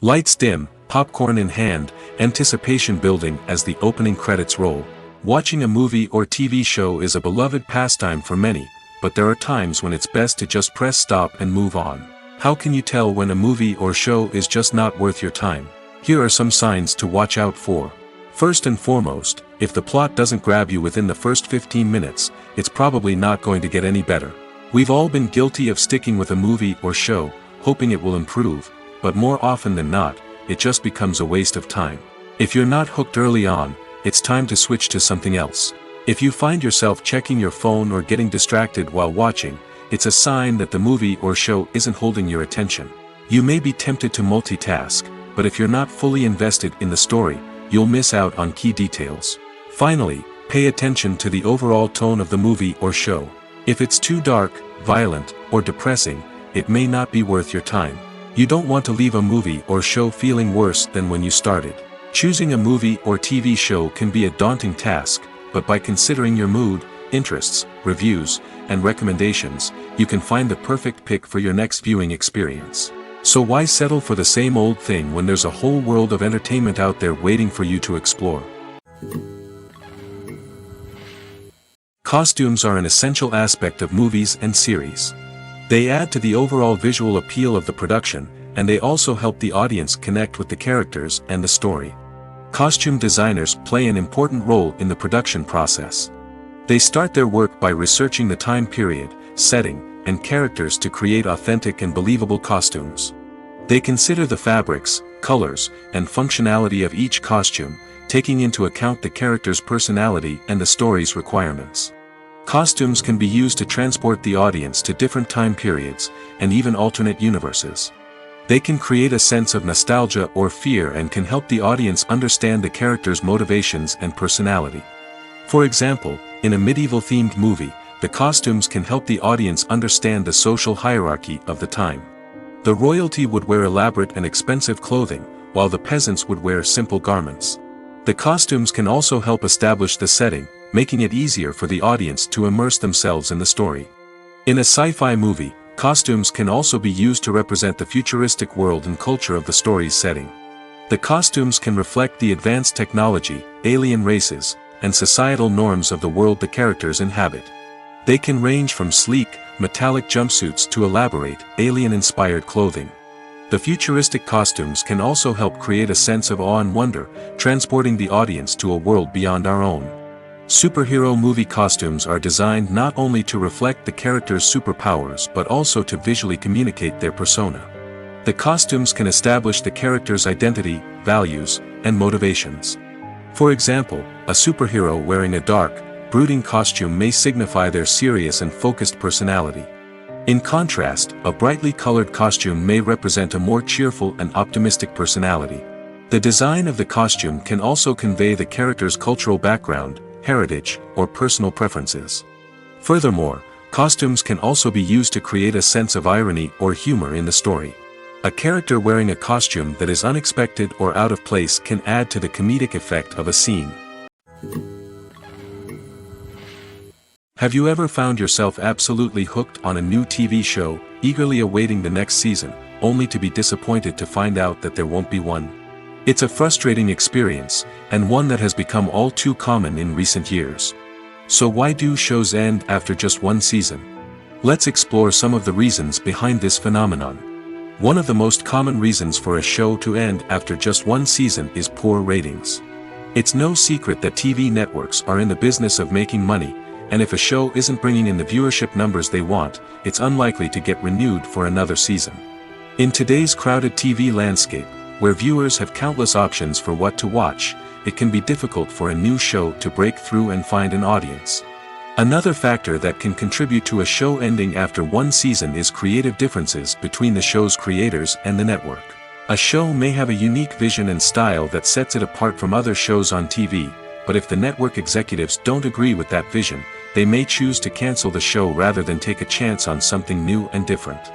Speaker 1: Lights dim, popcorn in hand, anticipation building as the opening credits roll. Watching a movie or TV show is a beloved pastime for many, but there are times when it's best to just press stop and move on. How can you tell when a movie or show is just not worth your time? Here are some signs to watch out for. First and foremost, if the plot doesn't grab you within the first 15 minutes, it's probably not going to get any better. We've all been guilty of sticking with a movie or show, hoping it will improve, but more often than not, it just becomes a waste of time. If you're not hooked early on, it's time to switch to something else. If you find yourself checking your phone or getting distracted while watching, it's a sign that the movie or show isn't holding your attention. You may be tempted to multitask, but if you're not fully invested in the story, you'll miss out on key details. Finally, pay attention to the overall tone of the movie or show. If it's too dark, violent, or depressing, it may not be worth your time. You don't want to leave a movie or show feeling worse than when you started. Choosing a movie or TV show can be a daunting task, but by considering your mood, interests, reviews, and recommendations, you can find the perfect pick for your next viewing experience. So why settle for the same old thing when there's a whole world of entertainment out there waiting for you to explore? Costumes are an essential aspect of movies and series. They add to the overall visual appeal of the production, and they also help the audience connect with the characters and the story. Costume designers play an important role in the production process. They start their work by researching the time period, setting, and characters to create authentic and believable costumes. They consider the fabrics, colors, and functionality of each costume, taking into account the character's personality and the story's requirements. Costumes can be used to transport the audience to different time periods, and even alternate universes. They can create a sense of nostalgia or fear and can help the audience understand the character's motivations and personality. For example, in a medieval-themed movie, the costumes can help the audience understand the social hierarchy of the time. The royalty would wear elaborate and expensive clothing, while the peasants would wear simple garments. The costumes can also help establish the setting, making it easier for the audience to immerse themselves in the story. In a sci-fi movie, costumes can also be used to represent the futuristic world and culture of the story's setting. The costumes can reflect the advanced technology, alien races, and societal norms of the world the characters inhabit. They can range from sleek, metallic jumpsuits to elaborate, alien-inspired clothing. The futuristic costumes can also help create a sense of awe and wonder, transporting the audience to a world beyond our own. Superhero movie costumes are designed not only to reflect the character's superpowers but also to visually communicate their persona. The costumes can establish the character's identity, values, and motivations. For example, a superhero wearing a dark, brooding costume may signify their serious and focused personality. In contrast, a brightly colored costume may represent a more cheerful and optimistic personality. The design of the costume can also convey the character's cultural background, heritage, or personal preferences. Furthermore, costumes can also be used to create a sense of irony or humor in the story. A character wearing a costume that is unexpected or out of place can add to the comedic effect of a scene. Have you ever found yourself absolutely hooked on a new TV show, eagerly awaiting the next season, only to be disappointed to find out that there won't be one? It's a frustrating experience, and one that has become all too common in recent years. So why do shows end after just one season? Let's explore some of the reasons behind this phenomenon. One of the most common reasons for a show to end after just one season is poor ratings. It's no secret that TV networks are in the business of making money, and if a show isn't bringing in the viewership numbers they want, it's unlikely to get renewed for another season. In today's crowded TV landscape, where viewers have countless options for what to watch, it can be difficult for a new show to break through and find an audience. Another factor that can contribute to a show ending after one season is creative differences between the show's creators and the network. A show may have a unique vision and style that sets it apart from other shows on TV, but if the network executives don't agree with that vision, they may choose to cancel the show rather than take a chance on something new and different.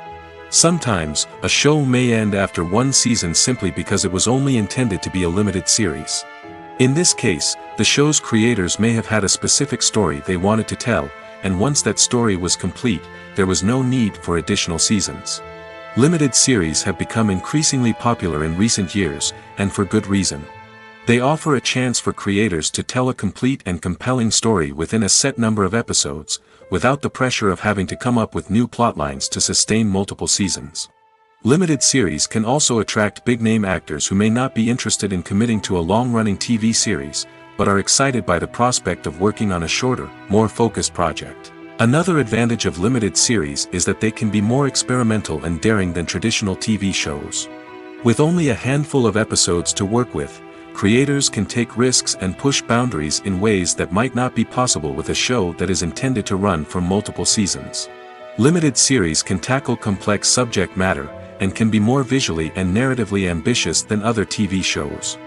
Speaker 1: Sometimes, a show may end after one season simply because it was only intended to be a limited series. In this case, the show's creators may have had a specific story they wanted to tell, and once that story was complete, there was no need for additional seasons. Limited series have become increasingly popular in recent years, and for good reason. They offer a chance for creators to tell a complete and compelling story within a set number of episodes, without the pressure of having to come up with new plotlines to sustain multiple seasons. Limited series can also attract big-name actors who may not be interested in committing to a long-running TV series, but are excited by the prospect of working on a shorter, more focused project. Another advantage of limited series is that they can be more experimental and daring than traditional TV shows. With only a handful of episodes to work with, creators can take risks and push boundaries in ways that might not be possible with a show that is intended to run for multiple seasons. Limited series can tackle complex subject matter, and can be more visually and narratively ambitious than other TV shows.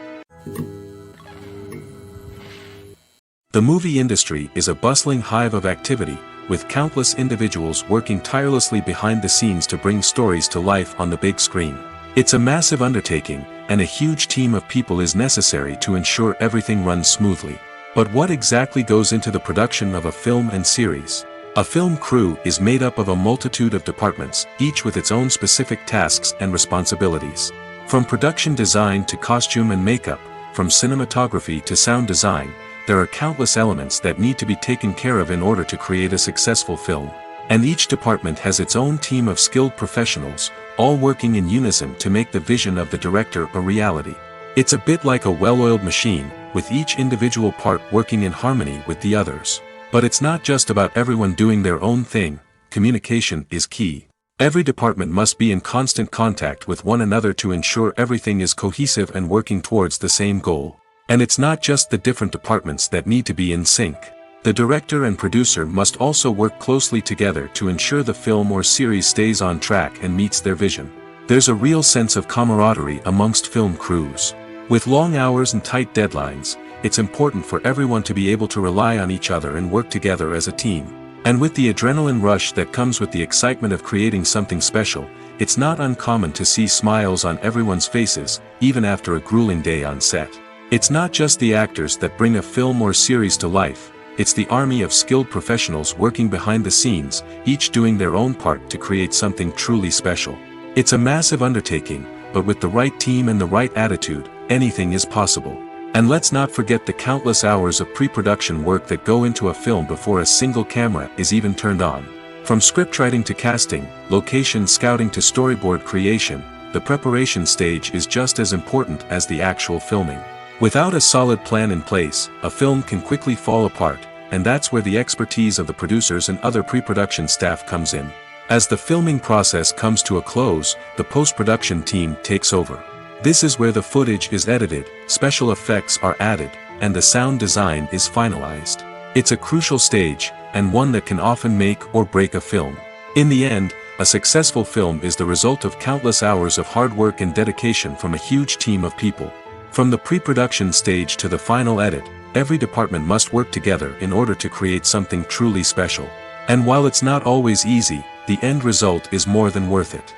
Speaker 1: The movie industry is a bustling hive of activity, with countless individuals working tirelessly behind the scenes to bring stories to life on the big screen. It's a massive undertaking, and a huge team of people is necessary to ensure everything runs smoothly. But what exactly goes into the production of a film and series? A film crew is made up of a multitude of departments, each with its own specific tasks and responsibilities. From production design to costume and makeup, from cinematography to sound design, there are countless elements that need to be taken care of in order to create a successful film. And each department has its own team of skilled professionals, all working in unison to make the vision of the director a reality. It's a bit like a well-oiled machine, with each individual part working in harmony with the others. But it's not just about everyone doing their own thing. Communication is key. Every department must be in constant contact with one another to ensure everything is cohesive and working towards the same goal. And it's not just the different departments that need to be in sync. The director and producer must also work closely together to ensure the film or series stays on track and meets their vision. There's a real sense of camaraderie amongst film crews. With long hours and tight deadlines, it's important for everyone to be able to rely on each other and work together as a team. And with the adrenaline rush that comes with the excitement of creating something special, it's not uncommon to see smiles on everyone's faces, even after a grueling day on set. It's not just the actors that bring a film or series to life, it's the army of skilled professionals working behind the scenes, each doing their own part to create something truly special. It's a massive undertaking, but with the right team and the right attitude, anything is possible. And let's not forget the countless hours of pre-production work that go into a film before a single camera is even turned on. From scriptwriting to casting, location scouting to storyboard creation, the preparation stage is just as important as the actual filming. Without a solid plan in place, a film can quickly fall apart, and that's where the expertise of the producers and other pre-production staff comes in. As the filming process comes to a close, the post-production team takes over. This is where the footage is edited, special effects are added, and the sound design is finalized. It's a crucial stage, and one that can often make or break a film. In the end, a successful film is the result of countless hours of hard work and dedication from a huge team of people. From the pre-production stage to the final edit, every department must work together in order to create something truly special. And while it's not always easy, the end result is more than worth it.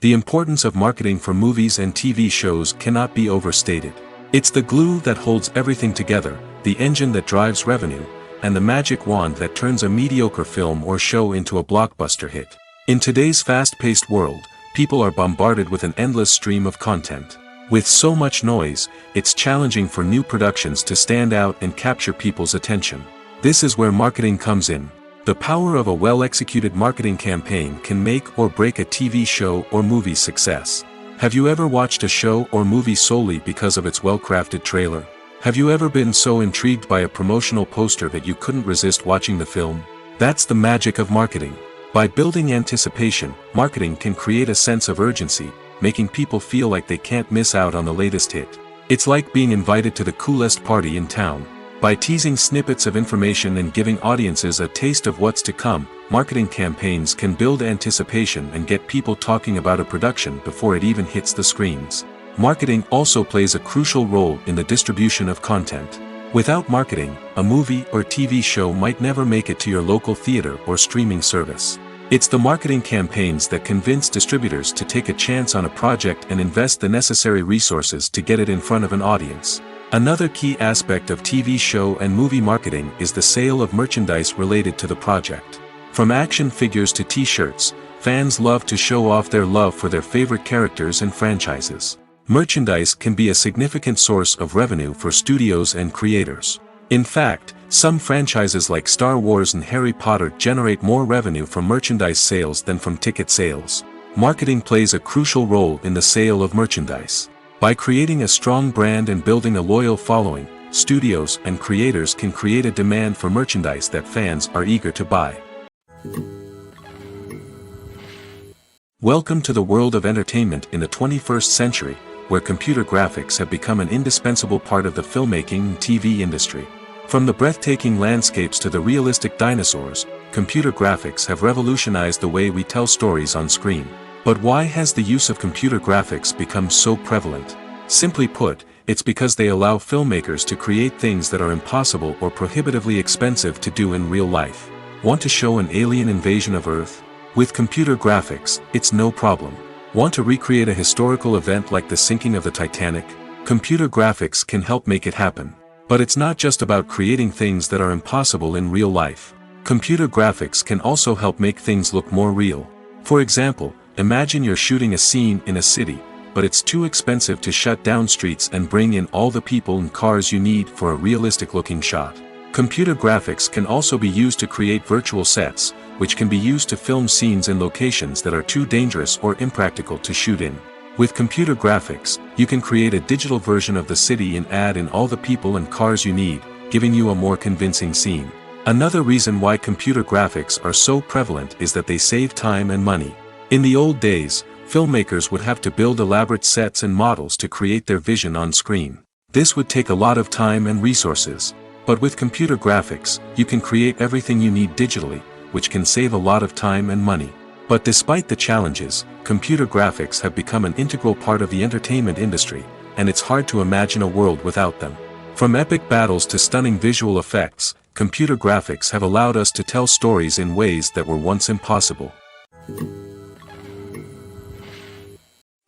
Speaker 1: The importance of marketing for movies and TV shows cannot be overstated. It's the glue that holds everything together, the engine that drives revenue, and the magic wand that turns a mediocre film or show into a blockbuster hit. In today's fast-paced world, people are bombarded with an endless stream of content. With so much noise, it's challenging for new productions to stand out and capture people's attention. This is where marketing comes in. The power of a well-executed marketing campaign can make or break a TV show or movie's success. Have you ever watched a show or movie solely because of its well-crafted trailer? Have you ever been so intrigued by a promotional poster that you couldn't resist watching the film? That's the magic of marketing. By building anticipation, marketing can create a sense of urgency, making people feel like they can't miss out on the latest hit. It's like being invited to the coolest party in town. By teasing snippets of information and giving audiences a taste of what's to come, marketing campaigns can build anticipation and get people talking about a production before it even hits the screens. Marketing also plays a crucial role in the distribution of content. Without marketing, a movie or TV show might never make it to your local theater or streaming service. It's the marketing campaigns that convince distributors to take a chance on a project and invest the necessary resources to get it in front of an audience. Another key aspect of TV show and movie marketing is the sale of merchandise related to the project. From action figures to t-shirts, fans love to show off their love for their favorite characters and franchises. Merchandise can be a significant source of revenue for studios and creators. In fact, some franchises like Star Wars and Harry Potter generate more revenue from merchandise sales than from ticket sales. Marketing plays a crucial role in the sale of merchandise. By creating a strong brand and building a loyal following, studios and creators can create a demand for merchandise that fans are eager to buy. Welcome to the world of entertainment in the 21st century, where computer graphics have become an indispensable part of the filmmaking and TV industry. From the breathtaking landscapes to the realistic dinosaurs, computer graphics have revolutionized the way we tell stories on screen. But why has the use of computer graphics become so prevalent? Simply put, it's because they allow filmmakers to create things that are impossible or prohibitively expensive to do in real life. Want to show an alien invasion of Earth? With computer graphics, it's no problem. Want to recreate a historical event like the sinking of the Titanic? Computer graphics can help make it happen. But it's not just about creating things that are impossible in real life. Computer graphics can also help make things look more real. For example, imagine you're shooting a scene in a city, but it's too expensive to shut down streets and bring in all the people and cars you need for a realistic-looking shot. Computer graphics can also be used to create virtual sets, which can be used to film scenes in locations that are too dangerous or impractical to shoot in. With computer graphics, you can create a digital version of the city and add in all the people and cars you need, giving you a more convincing scene. Another reason why computer graphics are so prevalent is that they save time and money. In the old days, filmmakers would have to build elaborate sets and models to create their vision on screen. This would take a lot of time and resources. But with computer graphics, you can create everything you need digitally, which can save a lot of time and money. But despite the challenges, computer graphics have become an integral part of the entertainment industry, and it's hard to imagine a world without them. From epic battles to stunning visual effects, computer graphics have allowed us to tell stories in ways that were once impossible.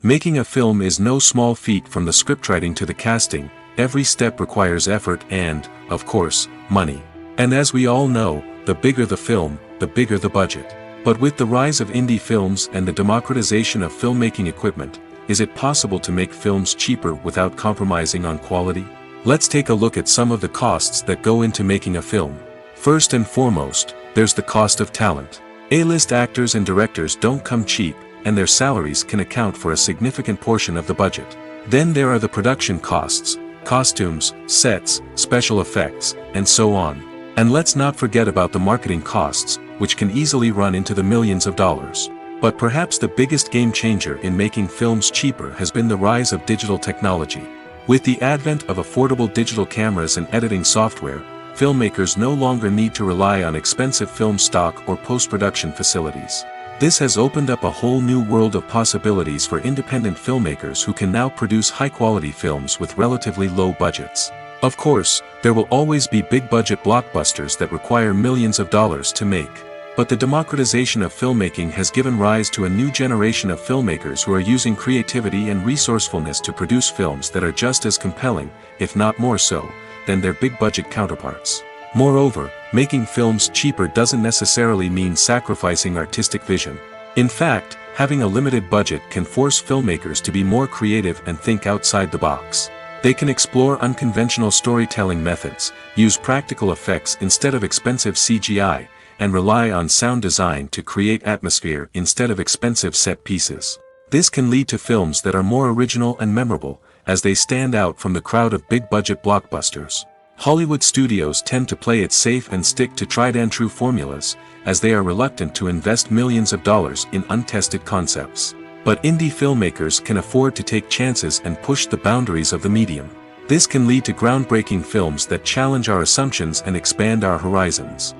Speaker 1: Making a film is no small feat. From the scriptwriting to the casting, every step requires effort and, of course, money. And as we all know, the bigger the film, the bigger the budget. But with the rise of indie films and the democratization of filmmaking equipment, is it possible to make films cheaper without compromising on quality? Let's take a look at some of the costs that go into making a film. First and foremost, there's the cost of talent. A-list actors and directors don't come cheap, and their salaries can account for a significant portion of the budget. Then there are the production costs, costumes, sets, special effects, and so on. And let's not forget about the marketing costs, which can easily run into the millions of dollars. But perhaps the biggest game changer in making films cheaper has been the rise of digital technology. With the advent of affordable digital cameras and editing software, filmmakers no longer need to rely on expensive film stock or post-production facilities. This has opened up a whole new world of possibilities for independent filmmakers who can now produce high-quality films with relatively low budgets. Of course, there will always be big-budget blockbusters that require millions of dollars to make. But the democratization of filmmaking has given rise to a new generation of filmmakers who are using creativity and resourcefulness to produce films that are just as compelling, if not more so, than their big-budget counterparts. Moreover, making films cheaper doesn't necessarily mean sacrificing artistic vision. In fact, having a limited budget can force filmmakers to be more creative and think outside the box. They can explore unconventional storytelling methods, use practical effects instead of expensive CGI, and rely on sound design to create atmosphere instead of expensive set pieces. This can lead to films that are more original and memorable, as they stand out from the crowd of big-budget blockbusters. Hollywood studios tend to play it safe and stick to tried-and-true formulas, as they are reluctant to invest millions of dollars in untested concepts. But indie filmmakers can afford to take chances and push the boundaries of the medium. This can lead to groundbreaking films that challenge our assumptions and expand our horizons.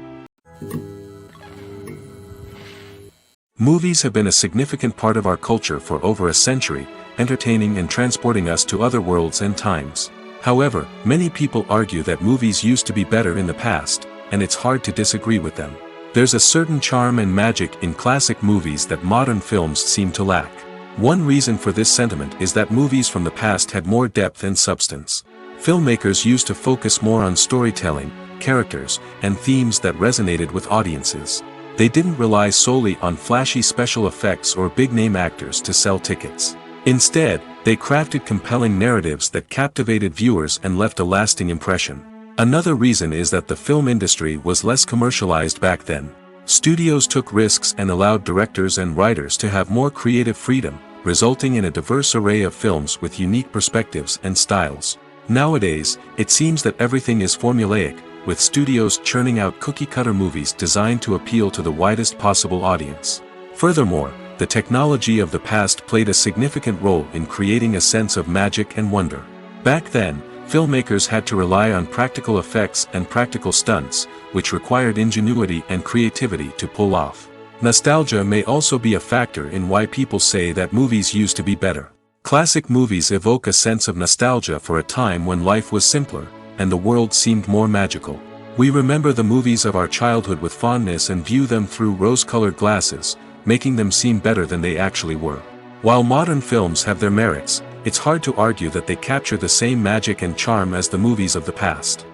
Speaker 1: Movies have been a significant part of our culture for over a century, entertaining and transporting us to other worlds and times. However, many people argue that movies used to be better in the past, and it's hard to disagree with them. There's a certain charm and magic in classic movies that modern films seem to lack. One reason for this sentiment is that movies from the past had more depth and substance. Filmmakers used to focus more on storytelling, characters, and themes that resonated with audiences. They didn't rely solely on flashy special effects or big-name actors to sell tickets. Instead, they crafted compelling narratives that captivated viewers and left a lasting impression. Another reason is that the film industry was less commercialized back then. Studios took risks and allowed directors and writers to have more creative freedom, resulting in a diverse array of films with unique perspectives and styles. Nowadays, it seems that everything is formulaic, with studios churning out cookie-cutter movies designed to appeal to the widest possible audience. Furthermore, the technology of the past played a significant role in creating a sense of magic and wonder. Back then, filmmakers had to rely on practical effects and practical stunts, which required ingenuity and creativity to pull off. Nostalgia may also be a factor in why people say that movies used to be better. Classic movies evoke a sense of nostalgia for a time when life was simpler, and the world seemed more magical. We remember the movies of our childhood with fondness and view them through rose-colored glasses, making them seem better than they actually were. While modern films have their merits, it's hard to argue that they capture the same magic and charm as the movies of the past.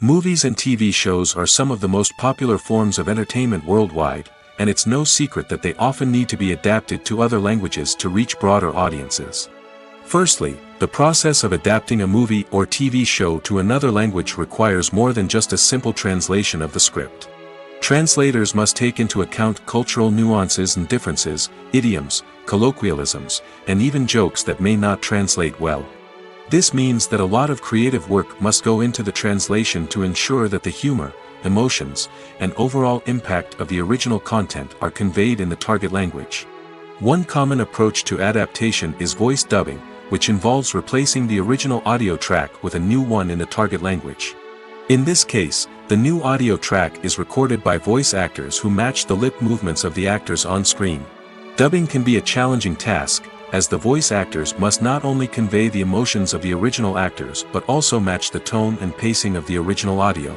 Speaker 1: Movies and TV shows are some of the most popular forms of entertainment worldwide, and it's no secret that they often need to be adapted to other languages to reach broader audiences. Firstly, the process of adapting a movie or TV show to another language requires more than just a simple translation of the script. Translators must take into account cultural nuances and differences, idioms, colloquialisms, and even jokes that may not translate well. This means that a lot of creative work must go into the translation to ensure that the humor, emotions, and overall impact of the original content are conveyed in the target language. One common approach to adaptation is voice dubbing, which involves replacing the original audio track with a new one in the target language. In this case, the new audio track is recorded by voice actors who match the lip movements of the actors on screen. Dubbing can be a challenging task, as the voice actors must not only convey the emotions of the original actors but also match the tone and pacing of the original audio.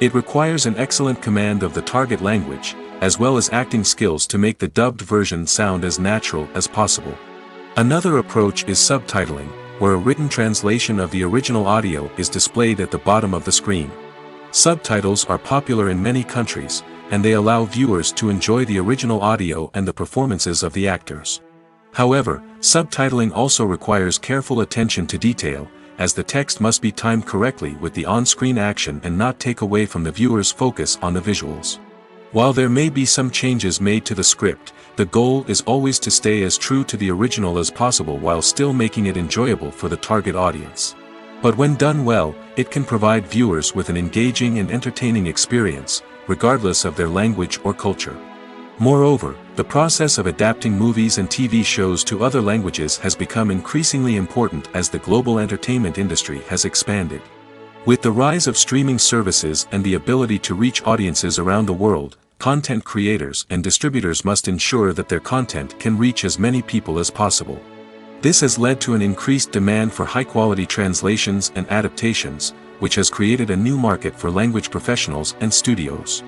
Speaker 1: It requires an excellent command of the target language, as well as acting skills to make the dubbed version sound as natural as possible. Another approach is subtitling, where a written translation of the original audio is displayed at the bottom of the screen. Subtitles are popular in many countries, and they allow viewers to enjoy the original audio and the performances of the actors. However, subtitling also requires careful attention to detail, as the text must be timed correctly with the on-screen action and not take away from the viewer's focus on the visuals. While there may be some changes made to the script, the goal is always to stay as true to the original as possible while still making it enjoyable for the target audience. But when done well, it can provide viewers with an engaging and entertaining experience, regardless of their language or culture. Moreover, the process of adapting movies and TV shows to other languages has become increasingly important as the global entertainment industry has expanded. With the rise of streaming services and the ability to reach audiences around the world, content creators and distributors must ensure that their content can reach as many people as possible. This has led to an increased demand for high-quality translations and adaptations, which has created a new market for language professionals and studios.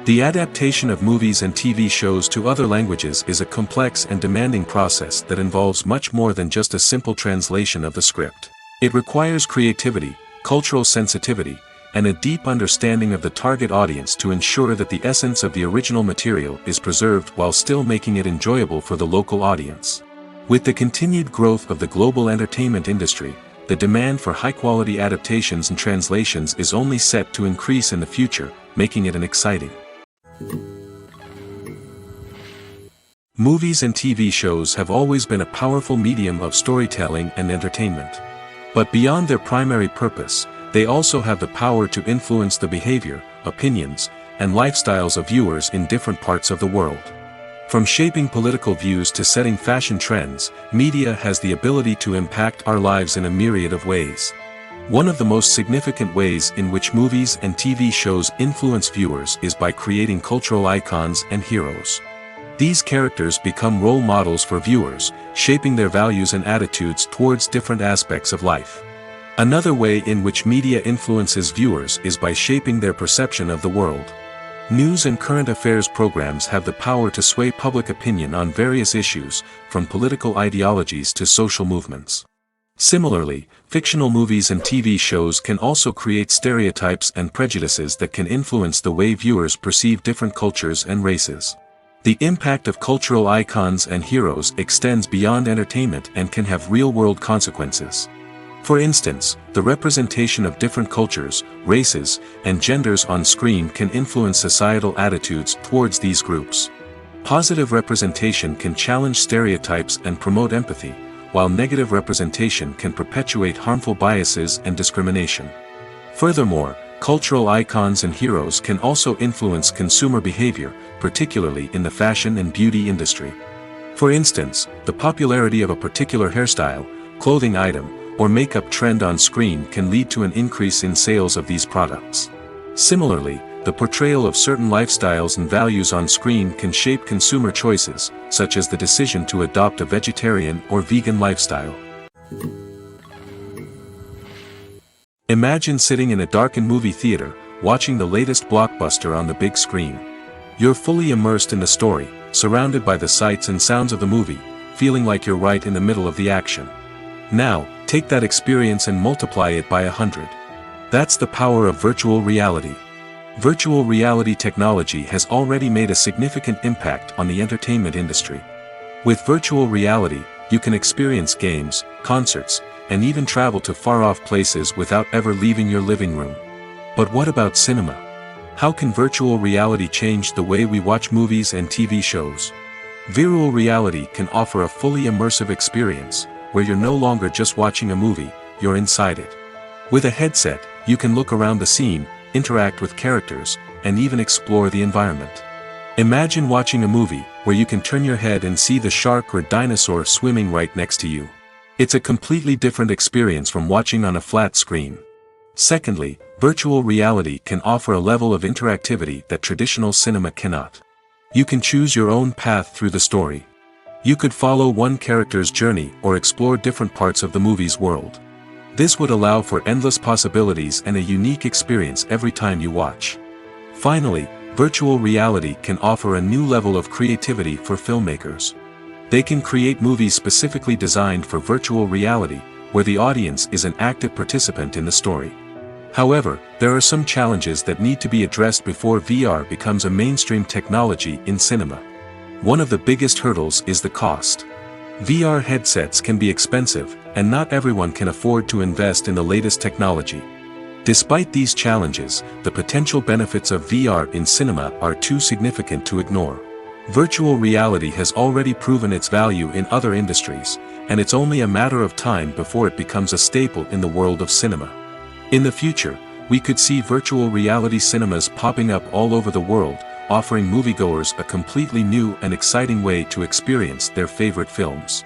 Speaker 1: The adaptation of movies and TV shows to other languages is a complex and demanding process that involves much more than just a simple translation of the script. It requires creativity, cultural sensitivity, and a deep understanding of the target audience to ensure that the essence of the original material is preserved while still making it enjoyable for the local audience. With the continued growth of the global entertainment industry, the demand for high-quality adaptations and translations is only set to increase in the future, making it an exciting. Movies and TV shows have always been a powerful medium of storytelling and entertainment. But beyond their primary purpose, they also have the power to influence the behavior, opinions, and lifestyles of viewers in different parts of the world. From shaping political views to setting fashion trends, media has the ability to impact our lives in a myriad of ways. One of the most significant ways in which movies and TV shows influence viewers is by creating cultural icons and heroes. These characters become role models for viewers, shaping their values and attitudes towards different aspects of life. Another way in which media influences viewers is by shaping their perception of the world. News and current affairs programs have the power to sway public opinion on various issues, from political ideologies to social movements. Similarly, fictional movies and TV shows can also create stereotypes and prejudices that can influence the way viewers perceive different cultures and races. The impact of cultural icons and heroes extends beyond entertainment and can have real-world consequences. For instance, the representation of different cultures, races, and genders on screen can influence societal attitudes towards these groups. Positive representation can challenge stereotypes and promote empathy, while negative representation can perpetuate harmful biases and discrimination. Furthermore, cultural icons and heroes can also influence consumer behavior, particularly in the fashion and beauty industry. For instance, the popularity of a particular hairstyle, clothing item, or makeup trend on screen can lead to an increase in sales of these products. Similarly, the portrayal of certain lifestyles and values on screen can shape consumer choices, such as the decision to adopt a vegetarian or vegan lifestyle. Imagine sitting in a darkened movie theater, watching the latest blockbuster on the big screen. You're fully immersed in the story, surrounded by the sights and sounds of the movie, feeling like you're right in the middle of the action. Now, take that experience and multiply it by 100. That's the power of virtual reality. Virtual reality technology has already made a significant impact on the entertainment industry. With virtual reality, you can experience games, concerts, and even travel to far-off places without ever leaving your living room. But what about cinema? How can virtual reality change the way we watch movies and TV shows? Virtual reality can offer a fully immersive experience, where you're no longer just watching a movie, you're inside it. With a headset, you can look around the scene, interact with characters, and even explore the environment. Imagine watching a movie, where you can turn your head and see the shark or dinosaur swimming right next to you. It's a completely different experience from watching on a flat screen. Secondly, virtual reality can offer a level of interactivity that traditional cinema cannot. You can choose your own path through the story. You could follow one character's journey or explore different parts of the movie's world. This would allow for endless possibilities and a unique experience every time you watch. Finally, virtual reality can offer a new level of creativity for filmmakers. They can create movies specifically designed for virtual reality, where the audience is an active participant in the story. However, there are some challenges that need to be addressed before VR becomes a mainstream technology in cinema. One of the biggest hurdles is the cost. VR headsets can be expensive, and not everyone can afford to invest in the latest technology. Despite these challenges, the potential benefits of VR in cinema are too significant to ignore. Virtual reality has already proven its value in other industries, and it's only a matter of time before it becomes a staple in the world of cinema. In the future, we could see virtual reality cinemas popping up all over the world, offering moviegoers a completely new and exciting way to experience their favorite films.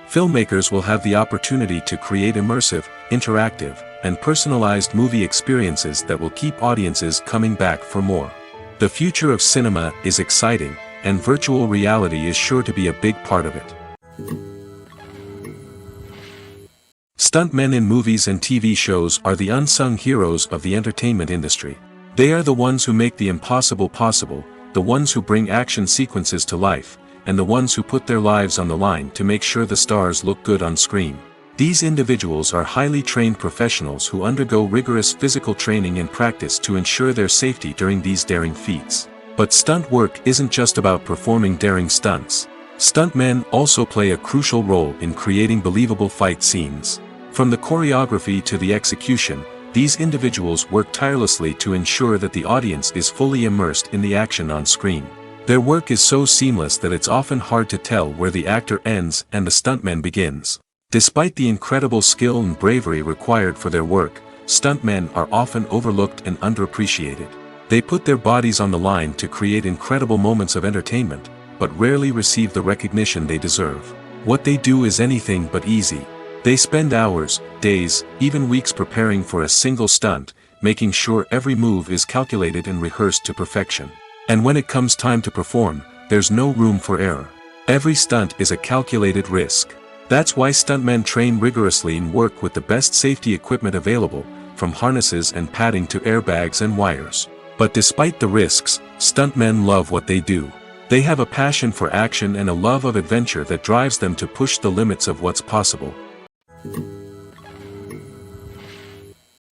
Speaker 1: Filmmakers will have the opportunity to create immersive, interactive, and personalized movie experiences that will keep audiences coming back for more. The future of cinema is exciting, and virtual reality is sure to be a big part of it. Stuntmen in movies and TV shows are the unsung heroes of the entertainment industry. They are the ones who make the impossible possible, the ones who bring action sequences to life, and the ones who put their lives on the line to make sure the stars look good on screen. These individuals are highly trained professionals who undergo rigorous physical training and practice to ensure their safety during these daring feats. But stunt work isn't just about performing daring stunts. Stuntmen also play a crucial role in creating believable fight scenes. From the choreography to the execution, these individuals work tirelessly to ensure that the audience is fully immersed in the action on screen. Their work is so seamless that it's often hard to tell where the actor ends and the stuntman begins. Despite the incredible skill and bravery required for their work, stuntmen are often overlooked and underappreciated. They put their bodies on the line to create incredible moments of entertainment, but rarely receive the recognition they deserve. What they do is anything but easy. They spend hours, days, even weeks preparing for a single stunt, making sure every move is calculated and rehearsed to perfection. And when it comes time to perform, there's no room for error. Every stunt is a calculated risk. That's why stuntmen train rigorously and work with the best safety equipment available, from harnesses and padding to airbags and wires. But despite the risks, stuntmen love what they do. They have a passion for action and a love of adventure that drives them to push the limits of what's possible.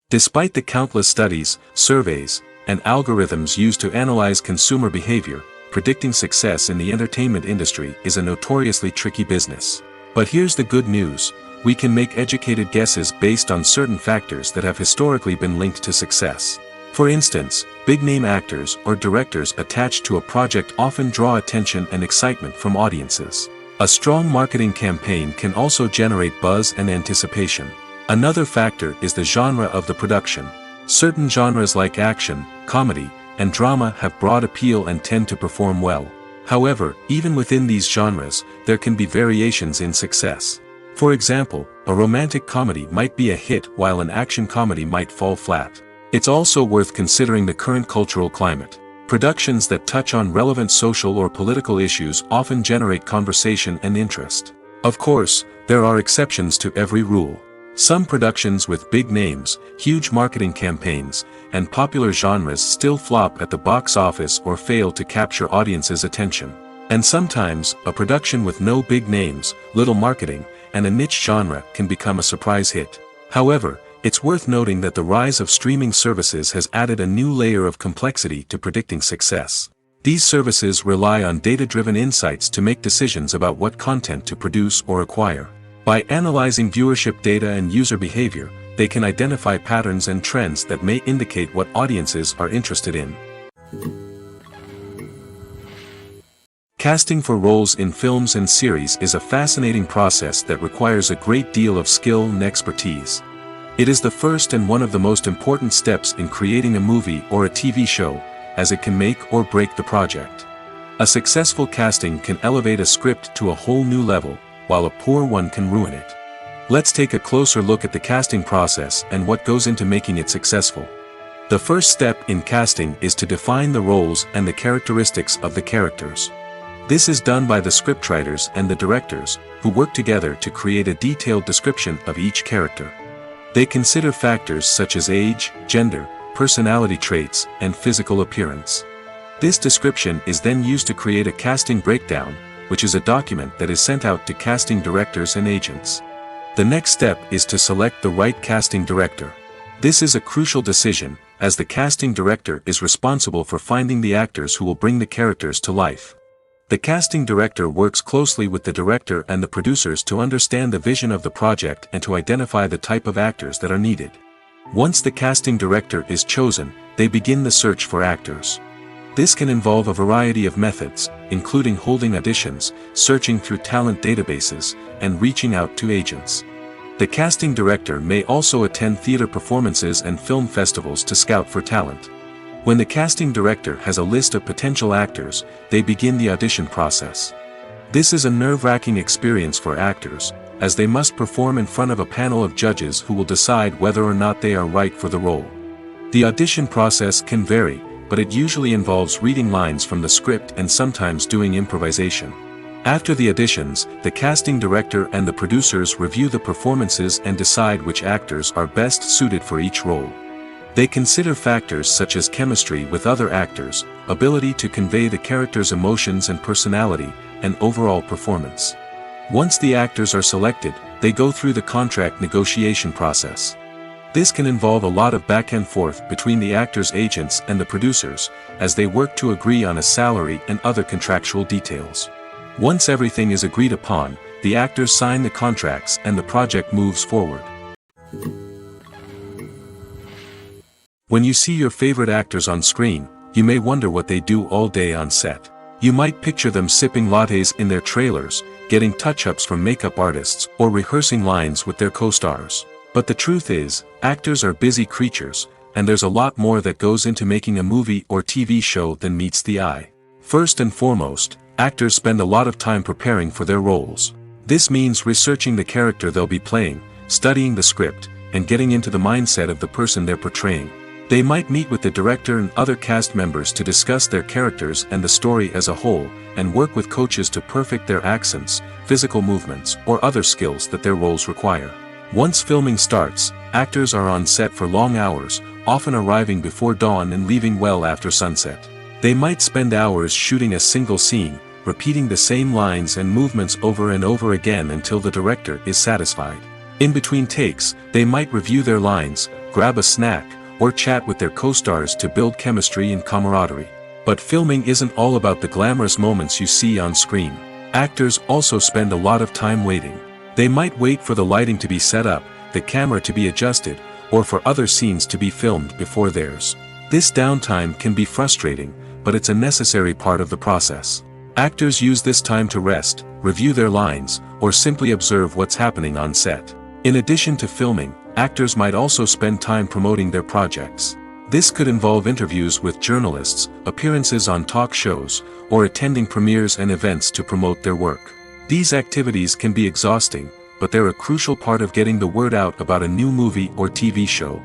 Speaker 1: Despite the countless studies, surveys, and algorithms used to analyze consumer behavior, predicting success in the entertainment industry is a notoriously tricky business. But here's the good news: we can make educated guesses based on certain factors that have historically been linked to success. For instance, big-name actors or directors attached to a project often draw attention and excitement from audiences. A strong marketing campaign can also generate buzz and anticipation. Another factor is the genre of the production. Certain genres like action, comedy, and drama have broad appeal and tend to perform well. However, even within these genres, there can be variations in success. For example, a romantic comedy might be a hit while an action comedy might fall flat. It's also worth considering the current cultural climate. Productions that touch on relevant social or political issues often generate conversation and interest. Of course, there are exceptions to every rule. Some productions with big names, huge marketing campaigns, and popular genres still flop at the box office or fail to capture audiences' attention. And sometimes, a production with no big names, little marketing, and a niche genre can become a surprise hit. However, it's worth noting that the rise of streaming services has added a new layer of complexity to predicting success. These services rely on data-driven insights to make decisions about what content to produce or acquire. By analyzing viewership data and user behavior, they can identify patterns and trends that may indicate what audiences are interested in. Casting for roles in films and series is a fascinating process that requires a great deal of skill and expertise. It is the first and one of the most important steps in creating a movie or a TV show, as it can make or break the project. A successful casting can elevate a script to a whole new level, while a poor one can ruin it. Let's take a closer look at the casting process and what goes into making it successful. The first step in casting is to define the roles and the characteristics of the characters. This is done by the scriptwriters and the directors, who work together to create a detailed description of each character. They consider factors such as age, gender, personality traits, and physical appearance. This description is then used to create a casting breakdown, which is a document that is sent out to casting directors and agents. The next step is to select the right casting director. This is a crucial decision, as the casting director is responsible for finding the actors who will bring the characters to life. The casting director works closely with the director and the producers to understand the vision of the project and to identify the type of actors that are needed. Once the casting director is chosen, they begin the search for actors. This can involve a variety of methods, including holding auditions, searching through talent databases, and reaching out to agents. The casting director may also attend theater performances and film festivals to scout for talent. When the casting director has a list of potential actors, they begin the audition process. This is a nerve-wracking experience for actors, as they must perform in front of a panel of judges who will decide whether or not they are right for the role. The audition process can vary, but it usually involves reading lines from the script and sometimes doing improvisation. After the auditions, the casting director and the producers review the performances and decide which actors are best suited for each role. They consider factors such as chemistry with other actors, ability to convey the character's emotions and personality, and overall performance. Once the actors are selected, they go through the contract negotiation process. This can involve a lot of back and forth between the actors' agents and the producers, as they work to agree on a salary and other contractual details. Once everything is agreed upon, the actors sign the contracts and the project moves forward. When you see your favorite actors on screen, you may wonder what they do all day on set. You might picture them sipping lattes in their trailers, getting touch-ups from makeup artists, or rehearsing lines with their co-stars. But the truth is, actors are busy creatures, and there's a lot more that goes into making a movie or TV show than meets the eye. First and foremost, actors spend a lot of time preparing for their roles. This means researching the character they'll be playing, studying the script, and getting into the mindset of the person they're portraying. They might meet with the director and other cast members to discuss their characters and the story as a whole, and work with coaches to perfect their accents, physical movements, or other skills that their roles require. Once filming starts, actors are on set for long hours, often arriving before dawn and leaving well after sunset. They might spend hours shooting a single scene, repeating the same lines and movements over and over again until the director is satisfied. In between takes, they might review their lines, grab a snack, or chat with their co-stars to build chemistry and camaraderie. But filming isn't all about the glamorous moments you see on screen. Actors also spend a lot of time waiting. They might wait for the lighting to be set up, the camera to be adjusted, or for other scenes to be filmed before theirs. This downtime can be frustrating, but it's a necessary part of the process. Actors use this time to rest, review their lines, or simply observe what's happening on set. In addition to filming, actors might also spend time promoting their projects. This could involve interviews with journalists, appearances on talk shows, or attending premieres and events to promote their work. These activities can be exhausting, but they're a crucial part of getting the word out about a new movie or TV show.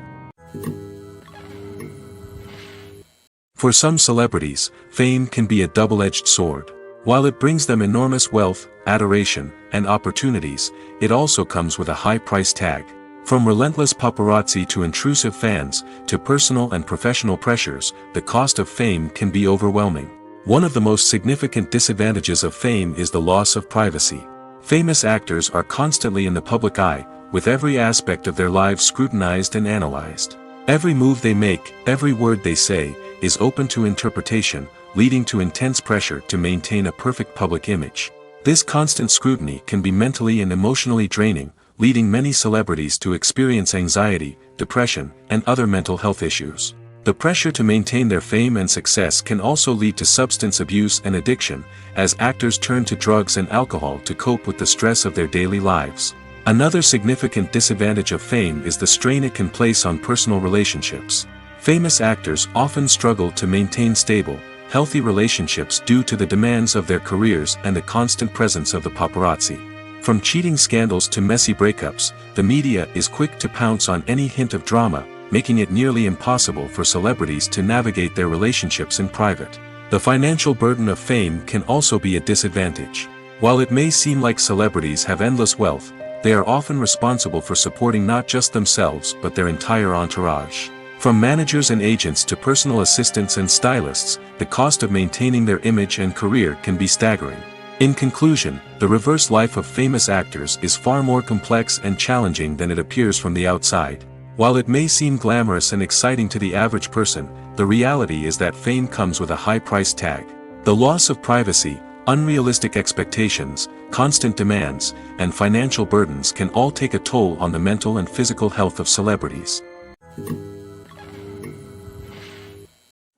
Speaker 1: For some celebrities, fame can be a double-edged sword. While it brings them enormous wealth, adoration, and opportunities, it also comes with a high price tag. From relentless paparazzi to intrusive fans, to personal and professional pressures, the cost of fame can be overwhelming. One of the most significant disadvantages of fame is the loss of privacy. Famous actors are constantly in the public eye, with every aspect of their lives scrutinized and analyzed. Every move they make, every word they say, is open to interpretation, leading to intense pressure to maintain a perfect public image. This constant scrutiny can be mentally and emotionally draining, leading many celebrities to experience anxiety, depression, and other mental health issues. The pressure to maintain their fame and success can also lead to substance abuse and addiction, as actors turn to drugs and alcohol to cope with the stress of their daily lives. Another significant disadvantage of fame is the strain it can place on personal relationships. Famous actors often struggle to maintain stable, healthy relationships due to the demands of their careers and the constant presence of the paparazzi. From cheating scandals to messy breakups, the media is quick to pounce on any hint of drama, making it nearly impossible for celebrities to navigate their relationships in private. The financial burden of fame can also be a disadvantage. While it may seem like celebrities have endless wealth, they are often responsible for supporting not just themselves but their entire entourage. From managers and agents to personal assistants and stylists, the cost of maintaining their image and career can be staggering. In conclusion, the reverse life of famous actors is far more complex and challenging than it appears from the outside. While it may seem glamorous and exciting to the average person, the reality is that fame comes with a high price tag. The loss of privacy, unrealistic expectations, constant demands, and financial burdens can all take a toll on the mental and physical health of celebrities.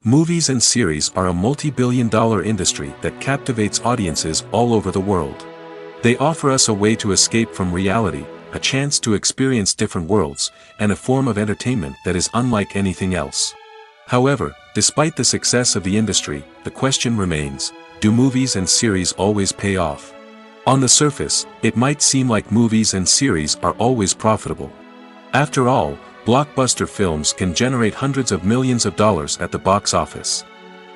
Speaker 1: Movies and series are a multi-billion-dollar industry that captivates audiences all over the world. They offer us a way to escape from reality, a chance to experience different worlds, and a form of entertainment that is unlike anything else. However, despite the success of the industry, the question remains, do movies and series always pay off? On the surface, it might seem like movies and series are always profitable. After all, blockbuster films can generate hundreds of millions of dollars at the box office.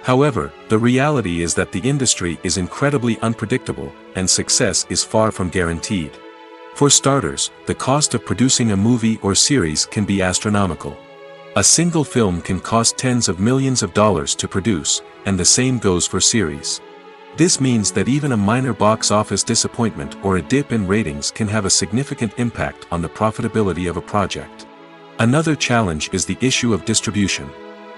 Speaker 1: However, the reality is that the industry is incredibly unpredictable, and success is far from guaranteed. For starters, the cost of producing a movie or series can be astronomical. A single film can cost tens of millions of dollars to produce, and the same goes for series. This means that even a minor box office disappointment or a dip in ratings can have a significant impact on the profitability of a project. Another challenge is the issue of distribution.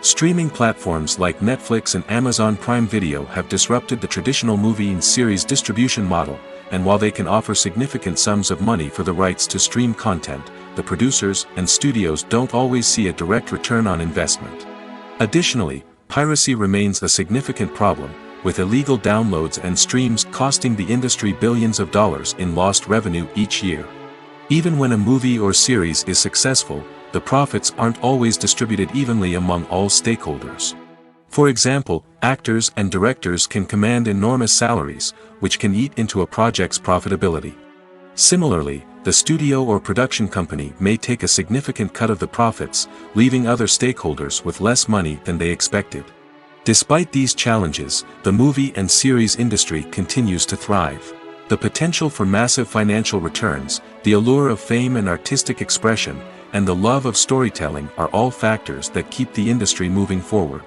Speaker 1: Streaming platforms like Netflix and Amazon Prime Video have disrupted the traditional movie and series distribution model, and while they can offer significant sums of money for the rights to stream content, the producers and studios don't always see a direct return on investment. Additionally, piracy remains a significant problem, with illegal downloads and streams costing the industry billions of dollars in lost revenue each year. Even when a movie or series is successful, the profits aren't always distributed evenly among all stakeholders. For example, actors and directors can command enormous salaries, which can eat into a project's profitability. Similarly, the studio or production company may take a significant cut of the profits, leaving other stakeholders with less money than they expected. Despite these challenges, the movie and series industry continues to thrive. The potential for massive financial returns, the allure of fame and artistic expression, and the love of storytelling are all factors that keep the industry moving forward.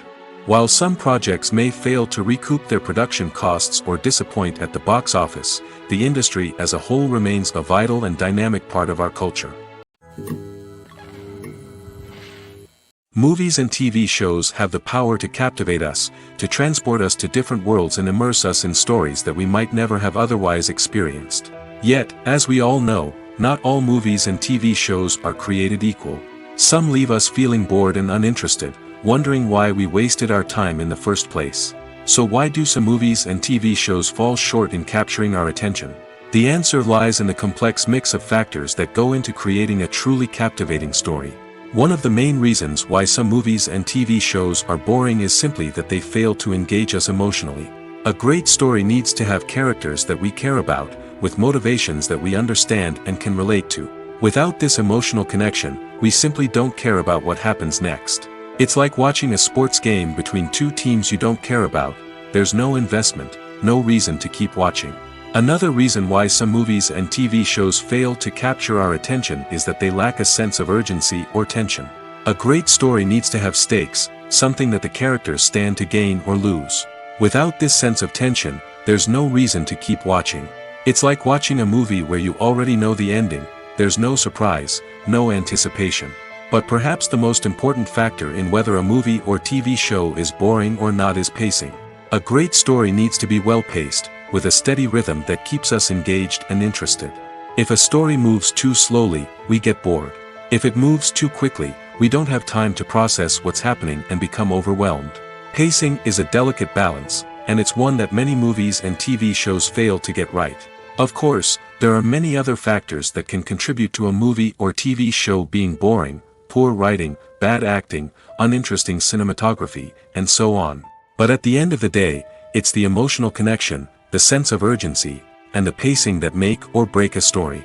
Speaker 1: While some projects may fail to recoup their production costs or disappoint at the box office, the industry as a whole remains a vital and dynamic part of our culture. Movies and TV shows have the power to captivate us, to transport us to different worlds and immerse us in stories that we might never have otherwise experienced. Yet, as we all know, not all movies and TV shows are created equal. Some leave us feeling bored and uninterested, wondering why we wasted our time in the first place. So why do some movies and TV shows fall short in capturing our attention? The answer lies in the complex mix of factors that go into creating a truly captivating story. One of the main reasons why some movies and TV shows are boring is simply that they fail to engage us emotionally. A great story needs to have characters that we care about, with motivations that we understand and can relate to. Without this emotional connection, we simply don't care about what happens next. It's like watching a sports game between two teams you don't care about. There's no investment, no reason to keep watching. Another reason why some movies and TV shows fail to capture our attention is that they lack a sense of urgency or tension. A great story needs to have stakes, something that the characters stand to gain or lose. Without this sense of tension, there's no reason to keep watching. It's like watching a movie where you already know the ending. There's no surprise, no anticipation. But perhaps the most important factor in whether a movie or TV show is boring or not is pacing. A great story needs to be well-paced, with a steady rhythm that keeps us engaged and interested. If a story moves too slowly, we get bored. If it moves too quickly, we don't have time to process what's happening and become overwhelmed. Pacing is a delicate balance, and it's one that many movies and TV shows fail to get right. Of course, there are many other factors that can contribute to a movie or TV show being boring: poor writing, bad acting, uninteresting cinematography, and so on. But at the end of the day, it's the emotional connection, the sense of urgency, and the pacing that make or break a story.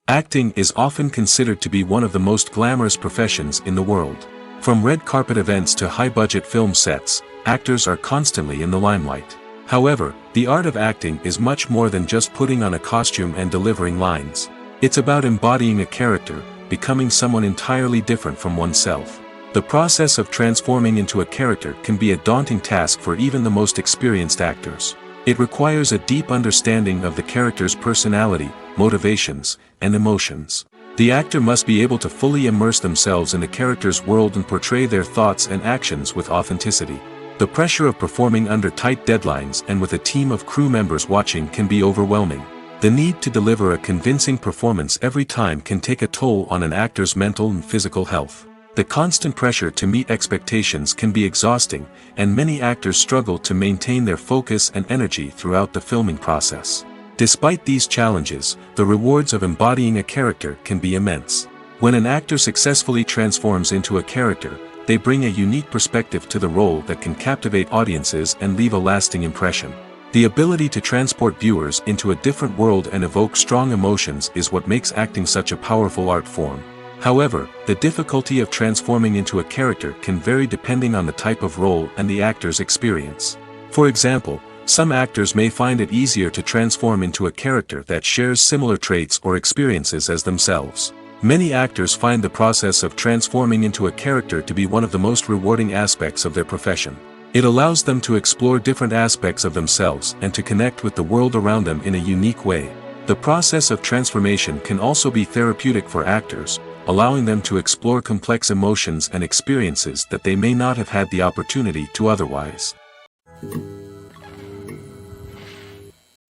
Speaker 1: Acting is often considered to be one of the most glamorous professions in the world. From red carpet events to high-budget film sets, actors are constantly in the limelight. However, the art of acting is much more than just putting on a costume and delivering lines. It's about embodying a character, becoming someone entirely different from oneself. The process of transforming into a character can be a daunting task for even the most experienced actors. It requires a deep understanding of the character's personality, motivations, and emotions. The actor must be able to fully immerse themselves in the character's world and portray their thoughts and actions with authenticity. The pressure of performing under tight deadlines and with a team of crew members watching can be overwhelming. The need to deliver a convincing performance every time can take a toll on an actor's mental and physical health. The constant pressure to meet expectations can be exhausting, and many actors struggle to maintain their focus and energy throughout the filming process. Despite these challenges, the rewards of embodying a character can be immense. When an actor successfully transforms into a character, they bring a unique perspective to the role that can captivate audiences and leave a lasting impression. The ability to transport viewers into a different world and evoke strong emotions is what makes acting such a powerful art form. However, the difficulty of transforming into a character can vary depending on the type of role and the actor's experience. For example, some actors may find it easier to transform into a character that shares similar traits or experiences as themselves. Many actors find the process of transforming into a character to be one of the most rewarding aspects of their profession. It allows them to explore different aspects of themselves and to connect with the world around them in a unique way. The process of transformation can also be therapeutic for actors, allowing them to explore complex emotions and experiences that they may not have had the opportunity to otherwise.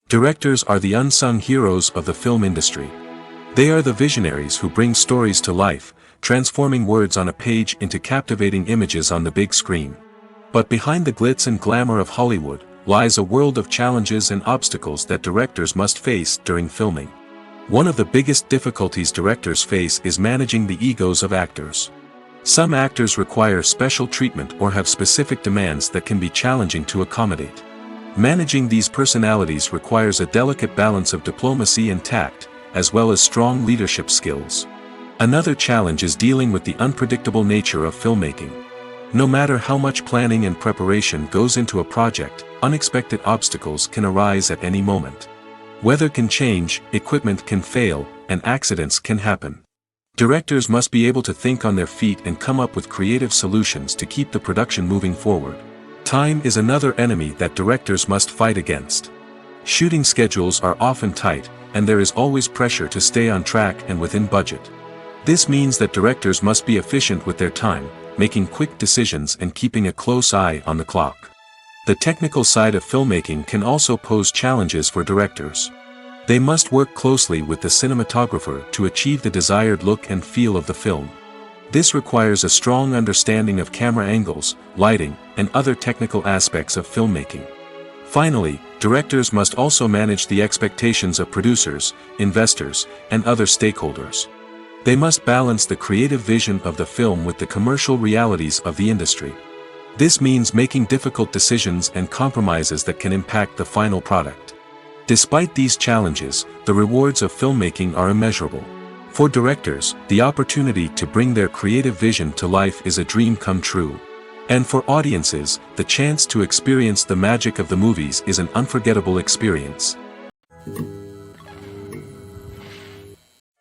Speaker 1: Directors are the unsung heroes of the film industry. They are the visionaries who bring stories to life, transforming words on a page into captivating images on the big screen. But behind the glitz and glamour of Hollywood lies a world of challenges and obstacles that directors must face during filming. One of the biggest difficulties directors face is managing the egos of actors. Some actors require special treatment or have specific demands that can be challenging to accommodate. Managing these personalities requires a delicate balance of diplomacy and tact, as well as strong leadership skills. Another challenge is dealing with the unpredictable nature of filmmaking. No matter how much planning and preparation goes into a project, unexpected obstacles can arise at any moment. Weather can change, equipment can fail, and accidents can happen. Directors must be able to think on their feet and come up with creative solutions to keep the production moving forward. Time is another enemy that directors must fight against. Shooting schedules are often tight, and there is always pressure to stay on track and within budget. This means that directors must be efficient with their time, making quick decisions and keeping a close eye on the clock. The technical side of filmmaking can also pose challenges for directors. They must work closely with the cinematographer to achieve the desired look and feel of the film. This requires a strong understanding of camera angles, lighting, and other technical aspects of filmmaking. Finally, directors must also manage the expectations of producers, investors, and other stakeholders. They must balance the creative vision of the film with the commercial realities of the industry. This means making difficult decisions and compromises that can impact the final product. Despite these challenges, the rewards of filmmaking are immeasurable. For directors, the opportunity to bring their creative vision to life is a dream come true. And for audiences, the chance to experience the magic of the movies is an unforgettable experience.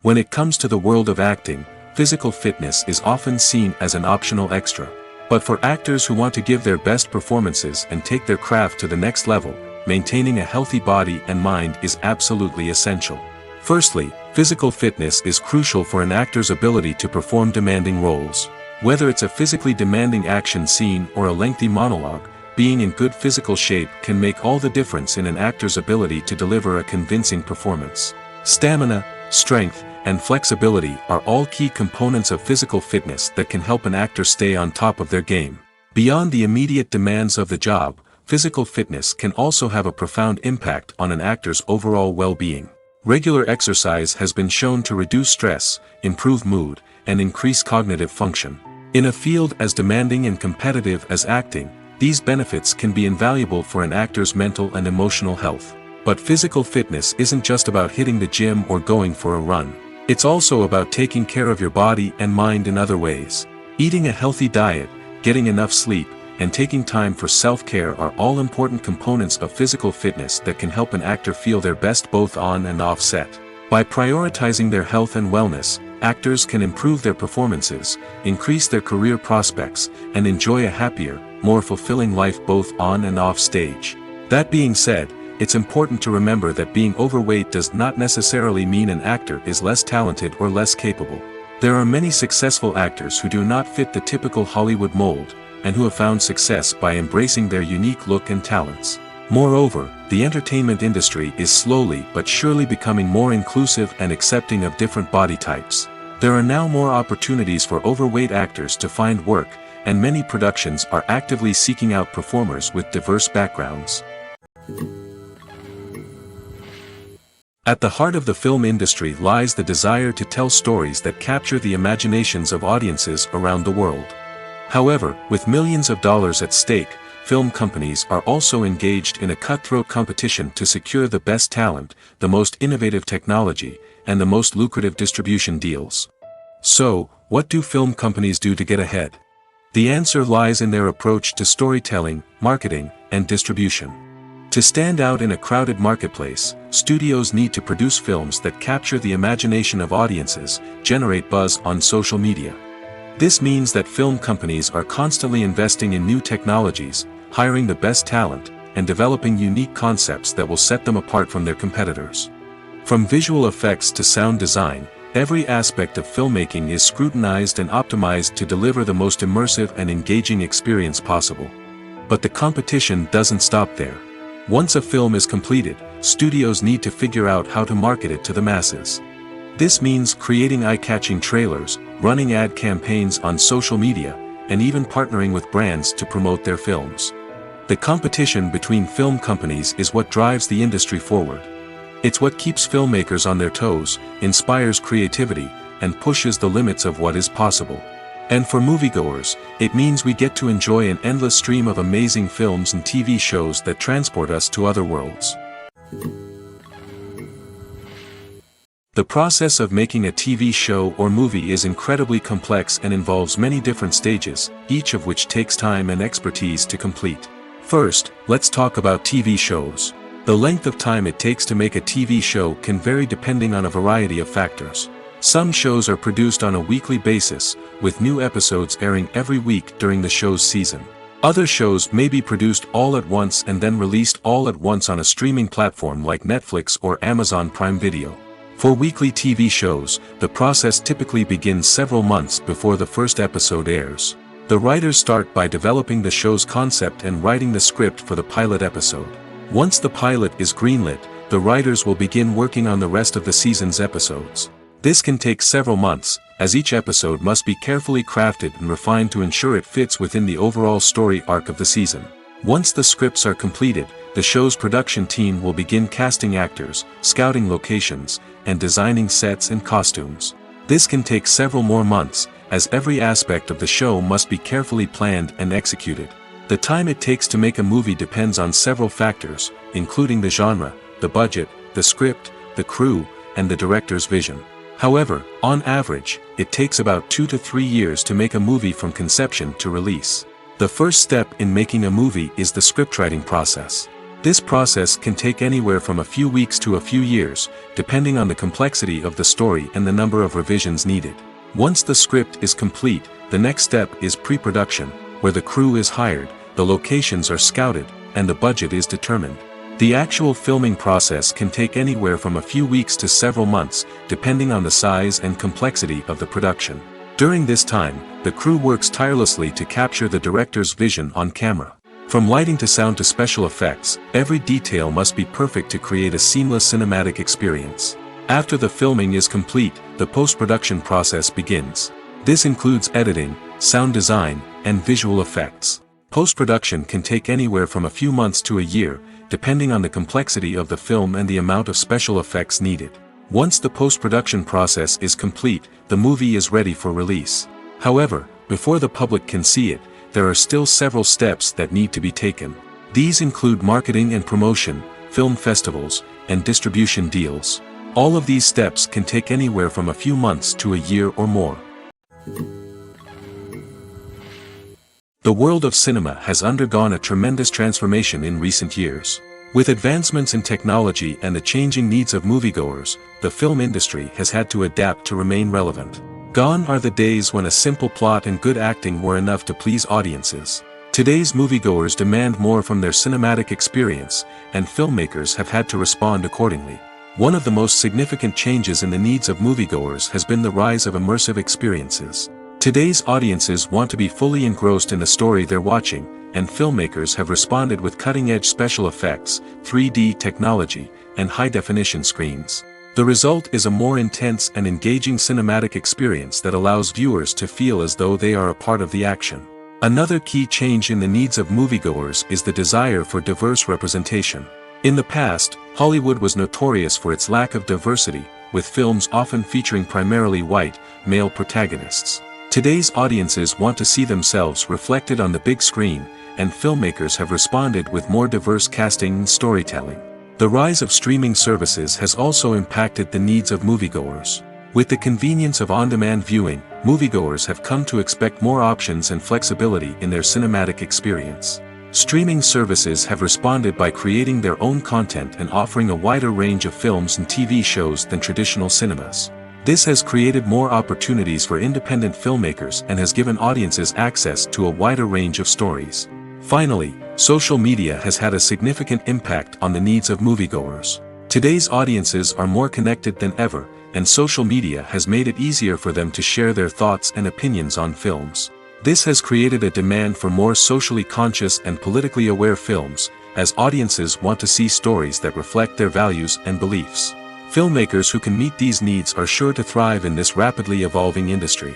Speaker 1: When it comes to the world of acting, physical fitness is often seen as an optional extra. But for actors who want to give their best performances and take their craft to the next level, maintaining a healthy body and mind is absolutely essential. Firstly, physical fitness is crucial for an actor's ability to perform demanding roles. Whether it's a physically demanding action scene or a lengthy monologue, being in good physical shape can make all the difference in an actor's ability to deliver a convincing performance. Stamina, strength, and flexibility are all key components of physical fitness that can help an actor stay on top of their game. Beyond the immediate demands of the job, physical fitness can also have a profound impact on an actor's overall well-being. Regular exercise has been shown to reduce stress, improve mood, and increase cognitive function. In a field as demanding and competitive as acting, these benefits can be invaluable for an actor's mental and emotional health. But physical fitness isn't just about hitting the gym or going for a run. It's also about taking care of your body and mind in other ways. Eating a healthy diet, getting enough sleep, and taking time for self-care are all important components of physical fitness that can help an actor feel their best both on and off set. By prioritizing their health and wellness, actors can improve their performances, increase their career prospects, and enjoy a happier, more fulfilling life both on and off stage. That being said, it's important to remember that being overweight does not necessarily mean an actor is less talented or less capable. There are many successful actors who do not fit the typical Hollywood mold, and who have found success by embracing their unique look and talents. Moreover, the entertainment industry is slowly but surely becoming more inclusive and accepting of different body types. There are now more opportunities for overweight actors to find work, and many productions are actively seeking out performers with diverse backgrounds. At the heart of the film industry lies the desire to tell stories that capture the imaginations of audiences around the world. However, with millions of dollars at stake, film companies are also engaged in a cutthroat competition to secure the best talent, the most innovative technology, and the most lucrative distribution deals. So, what do film companies do to get ahead? The answer lies in their approach to storytelling, marketing, and distribution. To stand out in a crowded marketplace, studios need to produce films that capture the imagination of audiences, generate buzz on social media. This means that film companies are constantly investing in new technologies, hiring the best talent, and developing unique concepts that will set them apart from their competitors. From visual effects to sound design, every aspect of filmmaking is scrutinized and optimized to deliver the most immersive and engaging experience possible. But the competition doesn't stop there. Once a film is completed, studios need to figure out how to market it to the masses. This means creating eye-catching trailers, running ad campaigns on social media, and even partnering with brands to promote their films. The competition between film companies is what drives the industry forward. It's what keeps filmmakers on their toes, inspires creativity, and pushes the limits of what is possible. And for moviegoers, it means we get to enjoy an endless stream of amazing films and TV shows that transport us to other worlds. The process of making a TV show or movie is incredibly complex and involves many different stages, each of which takes time and expertise to complete. First, let's talk about TV shows. The length of time it takes to make a TV show can vary depending on a variety of factors. Some shows are produced on a weekly basis, with new episodes airing every week during the show's season. Other shows may be produced all at once and then released all at once on a streaming platform like Netflix or Amazon Prime Video. For weekly TV shows, the process typically begins several months before the first episode airs. The writers start by developing the show's concept and writing the script for the pilot episode. Once the pilot is greenlit, the writers will begin working on the rest of the season's episodes. This can take several months, as each episode must be carefully crafted and refined to ensure it fits within the overall story arc of the season. Once the scripts are completed, the show's production team will begin casting actors, scouting locations, and designing sets and costumes. This can take several more months, as every aspect of the show must be carefully planned and executed. The time it takes to make a movie depends on several factors, including the genre, the budget, the script, the crew, and the director's vision. However, on average, it takes about 2 to 3 years to make a movie from conception to release. The first step in making a movie is the scriptwriting process. This process can take anywhere from a few weeks to a few years, depending on the complexity of the story and the number of revisions needed. Once the script is complete, the next step is pre-production, where the crew is hired, the locations are scouted, and the budget is determined. The actual filming process can take anywhere from a few weeks to several months, depending on the size and complexity of the production. During this time, the crew works tirelessly to capture the director's vision on camera. From lighting to sound to special effects, every detail must be perfect to create a seamless cinematic experience. After the filming is complete, the post-production process begins. This includes editing, sound design, and visual effects. Post-production can take anywhere from a few months to a year, depending on the complexity of the film and the amount of special effects needed. Once the post-production process is complete, the movie is ready for release. However, before the public can see it, there are still several steps that need to be taken. These include marketing and promotion, film festivals, and distribution deals. All of these steps can take anywhere from a few months to a year or more. The world of cinema has undergone a tremendous transformation in recent years. With advancements in technology and the changing needs of moviegoers, the film industry has had to adapt to remain relevant. Gone are the days when a simple plot and good acting were enough to please audiences. Today's moviegoers demand more from their cinematic experience, and filmmakers have had to respond accordingly. One of the most significant changes in the needs of moviegoers has been the rise of immersive experiences. Today's audiences want to be fully engrossed in the story they're watching, and filmmakers have responded with cutting-edge special effects, 3D technology, and high-definition screens. The result is a more intense and engaging cinematic experience that allows viewers to feel as though they are a part of the action. Another key change in the needs of moviegoers is the desire for diverse representation. In the past, Hollywood was notorious for its lack of diversity, with films often featuring primarily white, male protagonists. Today's audiences want to see themselves reflected on the big screen, and filmmakers have responded with more diverse casting and storytelling. The rise of streaming services has also impacted the needs of moviegoers. With the convenience of on-demand viewing, moviegoers have come to expect more options and flexibility in their cinematic experience. Streaming services have responded by creating their own content and offering a wider range of films and TV shows than traditional cinemas. This has created more opportunities for independent filmmakers and has given audiences access to a wider range of stories. Finally, social media has had a significant impact on the needs of moviegoers. Today's audiences are more connected than ever, and social media has made it easier for them to share their thoughts and opinions on films. This has created a demand for more socially conscious and politically aware films, as audiences want to see stories that reflect their values and beliefs. Filmmakers who can meet these needs are sure to thrive in this rapidly evolving industry.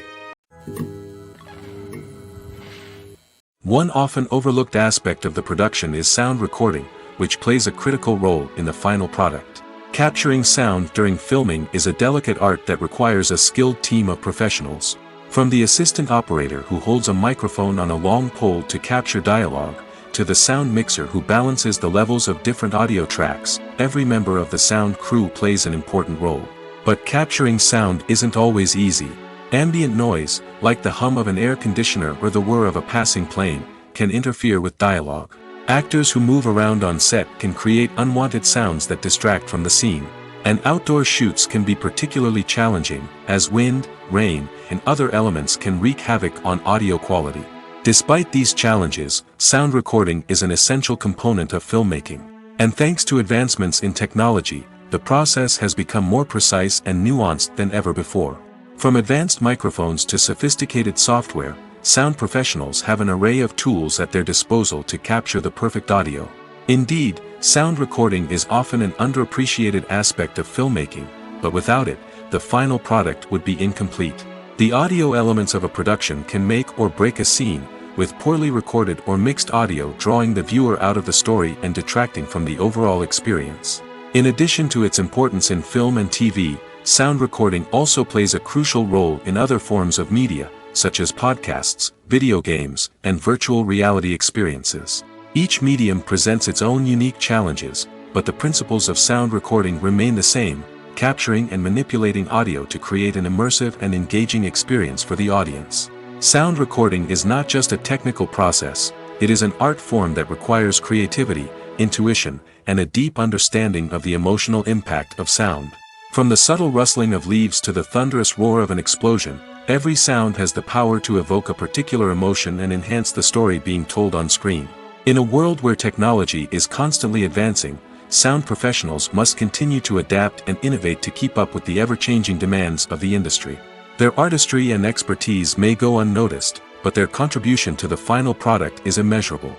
Speaker 1: One often overlooked aspect of the production is sound recording, which plays a critical role in the final product. Capturing sound during filming is a delicate art that requires a skilled team of professionals. From the assistant operator who holds a microphone on a long pole to capture dialogue, to the sound mixer who balances the levels of different audio tracks, every member of the sound crew plays an important role. But capturing sound isn't always easy. Ambient noise, like the hum of an air conditioner or the whir of a passing plane, can interfere with dialogue. Actors who move around on set can create unwanted sounds that distract from the scene. And outdoor shoots can be particularly challenging, as wind, rain, and other elements can wreak havoc on audio quality. Despite these challenges, sound recording is an essential component of filmmaking. And thanks to advancements in technology, the process has become more precise and nuanced than ever before. From advanced microphones to sophisticated software, sound professionals have an array of tools at their disposal to capture the perfect audio. Indeed, sound recording is often an underappreciated aspect of filmmaking, but without it, the final product would be incomplete. The audio elements of a production can make or break a scene, with poorly recorded or mixed audio drawing the viewer out of the story and detracting from the overall experience. In addition to its importance in film and TV, sound recording also plays a crucial role in other forms of media, such as podcasts, video games, and virtual reality experiences. Each medium presents its own unique challenges, but the principles of sound recording remain the same: capturing and manipulating audio to create an immersive and engaging experience for the audience. Sound recording is not just a technical process, it is an art form that requires creativity, intuition, and a deep understanding of the emotional impact of sound. From the subtle rustling of leaves to the thunderous roar of an explosion, every sound has the power to evoke a particular emotion and enhance the story being told on screen. In a world where technology is constantly advancing, sound professionals must continue to adapt and innovate to keep up with the ever-changing demands of the industry. Their artistry and expertise may go unnoticed, but their contribution to the final product is immeasurable.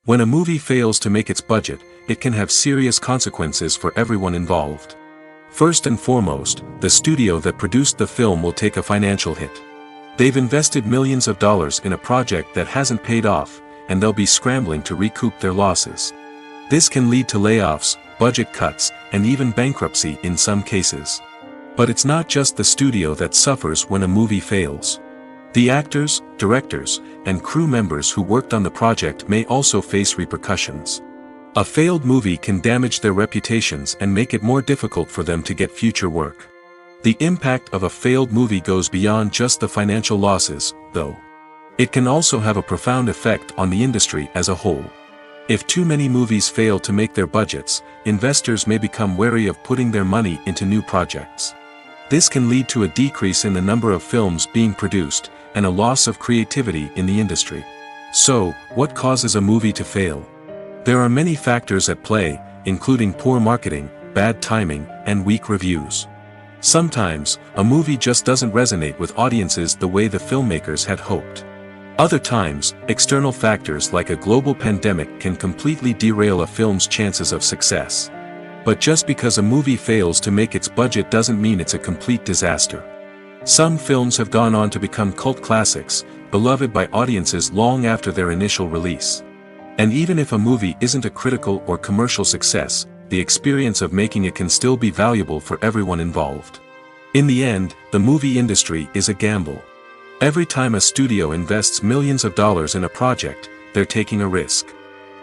Speaker 1: When a movie fails to make its budget, it can have serious consequences for everyone involved. First and foremost, the studio that produced the film will take a financial hit. They've invested millions of dollars in a project that hasn't paid off, and they'll be scrambling to recoup their losses. This can lead to layoffs, budget cuts, and even bankruptcy in some cases. But it's not just the studio that suffers when a movie fails. The actors, directors, and crew members who worked on the project may also face repercussions. A failed movie can damage their reputations and make it more difficult for them to get future work. The impact of a failed movie goes beyond just the financial losses, though. It can also have a profound effect on the industry as a whole. If too many movies fail to make their budgets, investors may become wary of putting their money into new projects. This can lead to a decrease in the number of films being produced, and a loss of creativity in the industry. So, what causes a movie to fail? There are many factors at play, including poor marketing, bad timing, and weak reviews. Sometimes, a movie just doesn't resonate with audiences the way the filmmakers had hoped. Other times, external factors like a global pandemic can completely derail a film's chances of success. But just because a movie fails to make its budget doesn't mean it's a complete disaster. Some films have gone on to become cult classics, beloved by audiences long after their initial release. And even if a movie isn't a critical or commercial success, the experience of making it can still be valuable for everyone involved. In the end, the movie industry is a gamble. Every time a studio invests millions of dollars in a project, they're taking a risk.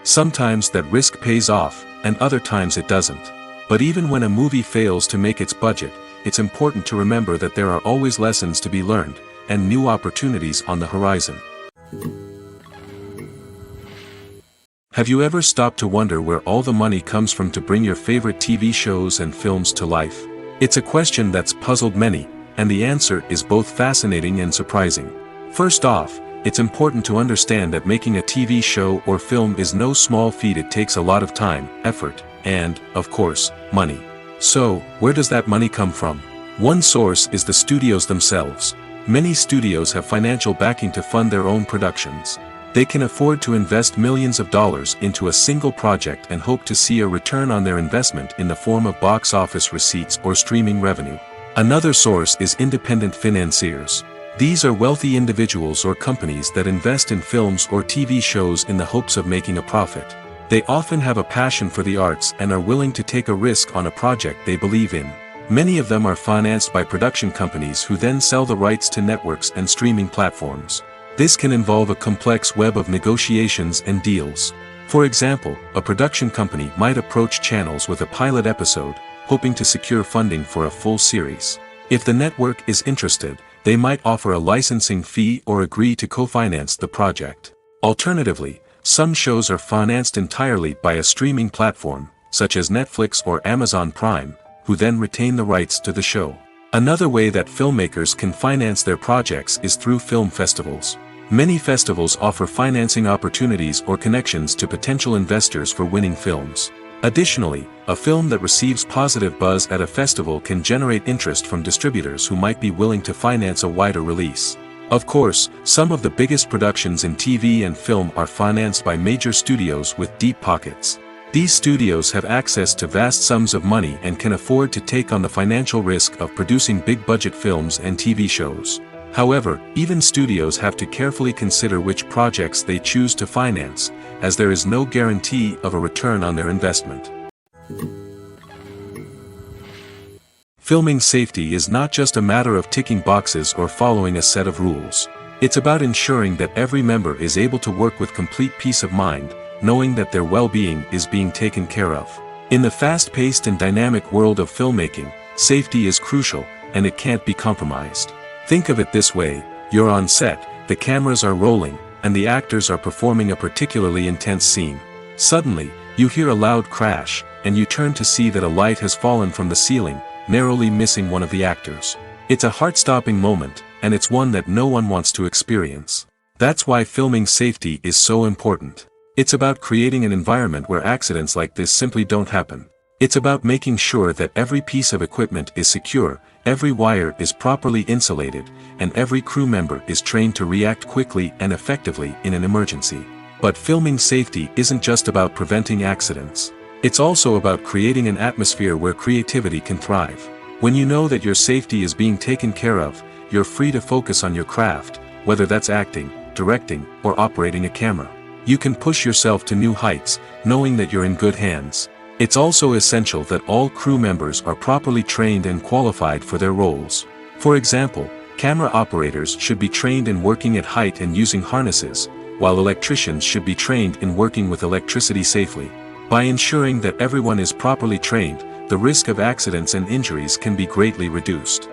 Speaker 1: Sometimes that risk pays off, and other times it doesn't. But even when a movie fails to make its budget, it's important to remember that there are always lessons to be learned, and new opportunities on the horizon. Have you ever stopped to wonder where all the money comes from to bring your favorite TV shows and films to life? It's a question that's puzzled many, and the answer is both fascinating and surprising. First off, it's important to understand that making a TV show or film is no small feat. It takes a lot of time, effort, and, of course, money. So, where does that money come from? One source is the studios themselves. Many studios have financial backing to fund their own productions. They can afford to invest millions of dollars into a single project and hope to see a return on their investment in the form of box office receipts or streaming revenue. Another source is independent financiers. These are wealthy individuals or companies that invest in films or TV shows in the hopes of making a profit. They often have a passion for the arts and are willing to take a risk on a project they believe in. Many of them are financed by production companies who then sell the rights to networks and streaming platforms. This can involve a complex web of negotiations and deals. For example, a production company might approach channels with a pilot episode, hoping to secure funding for a full series. If the network is interested, they might offer a licensing fee or agree to co-finance the project. Alternatively, some shows are financed entirely by a streaming platform, such as Netflix or Amazon Prime, who then retain the rights to the show. Another way that filmmakers can finance their projects is through film festivals. Many festivals offer financing opportunities or connections to potential investors for winning films. Additionally, a film that receives positive buzz at a festival can generate interest from distributors who might be willing to finance a wider release. Of course, some of the biggest productions in TV and film are financed by major studios with deep pockets. These studios have access to vast sums of money and can afford to take on the financial risk of producing big-budget films and TV shows. However, even studios have to carefully consider which projects they choose to finance, as there is no guarantee of a return on their investment. Filming safety is not just a matter of ticking boxes or following a set of rules. It's about ensuring that every member is able to work with complete peace of mind, knowing that their well-being is being taken care of. In the fast-paced and dynamic world of filmmaking, safety is crucial, and it can't be compromised. Think of it this way: you're on set, the cameras are rolling, and the actors are performing a particularly intense scene. Suddenly, you hear a loud crash, and you turn to see that a light has fallen from the ceiling, narrowly missing one of the actors. It's a heart-stopping moment, and it's one that no one wants to experience. That's why filming safety is so important. It's about creating an environment where accidents like this simply don't happen. It's about making sure that every piece of equipment is secure, every wire is properly insulated, and every crew member is trained to react quickly and effectively in an emergency. But filming safety isn't just about preventing accidents. It's also about creating an atmosphere where creativity can thrive. When you know that your safety is being taken care of, you're free to focus on your craft, whether that's acting, directing, or operating a camera. You can push yourself to new heights, knowing that you're in good hands. It's also essential that all crew members are properly trained and qualified for their roles. For example, camera operators should be trained in working at height and using harnesses, while electricians should be trained in working with electricity safely. By ensuring that everyone is properly trained, the risk of accidents and injuries can be greatly reduced.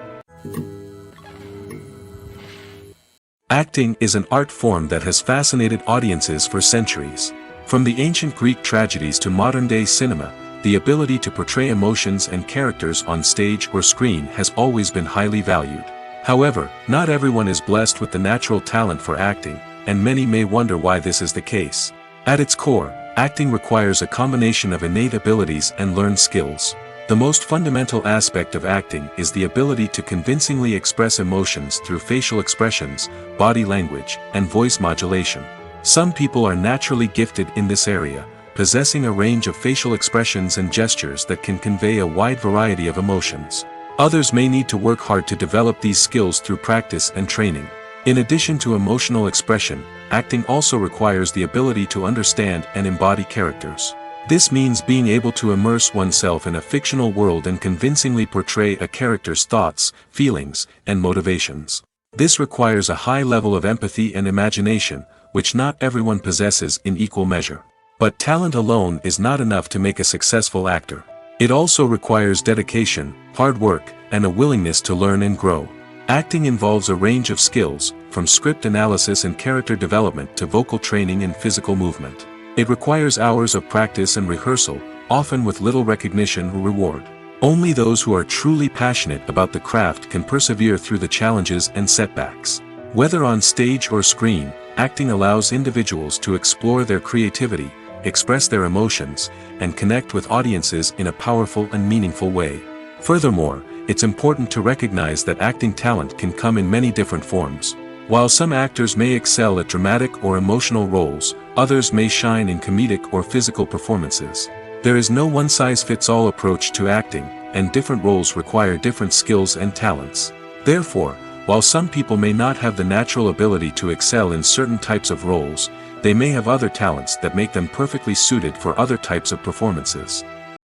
Speaker 1: Acting is an art form that has fascinated audiences for centuries. From the ancient Greek tragedies to modern-day cinema, the ability to portray emotions and characters on stage or screen has always been highly valued. However, not everyone is blessed with the natural talent for acting, and many may wonder why this is the case. At its core, acting requires a combination of innate abilities and learned skills. The most fundamental aspect of acting is the ability to convincingly express emotions through facial expressions, body language, and voice modulation. Some people are naturally gifted in this area, possessing a range of facial expressions and gestures that can convey a wide variety of emotions. Others may need to work hard to develop these skills through practice and training. In addition to emotional expression, acting also requires the ability to understand and embody characters. This means being able to immerse oneself in a fictional world and convincingly portray a character's thoughts, feelings, and motivations. This requires a high level of empathy and imagination, which not everyone possesses in equal measure. But talent alone is not enough to make a successful actor. It also requires dedication, hard work, and a willingness to learn and grow. Acting involves a range of skills, from script analysis and character development to vocal training and physical movement. It requires hours of practice and rehearsal, often with little recognition or reward. Only those who are truly passionate about the craft can persevere through the challenges and setbacks. Whether on stage or screen, acting allows individuals to explore their creativity, express their emotions, and connect with audiences in a powerful and meaningful way. Furthermore, it's important to recognize that acting talent can come in many different forms. While some actors may excel at dramatic or emotional roles, others may shine in comedic or physical performances. There is no one-size-fits-all approach to acting, and different roles require different skills and talents. Therefore, while some people may not have the natural ability to excel in certain types of roles, they may have other talents that make them perfectly suited for other types of performances.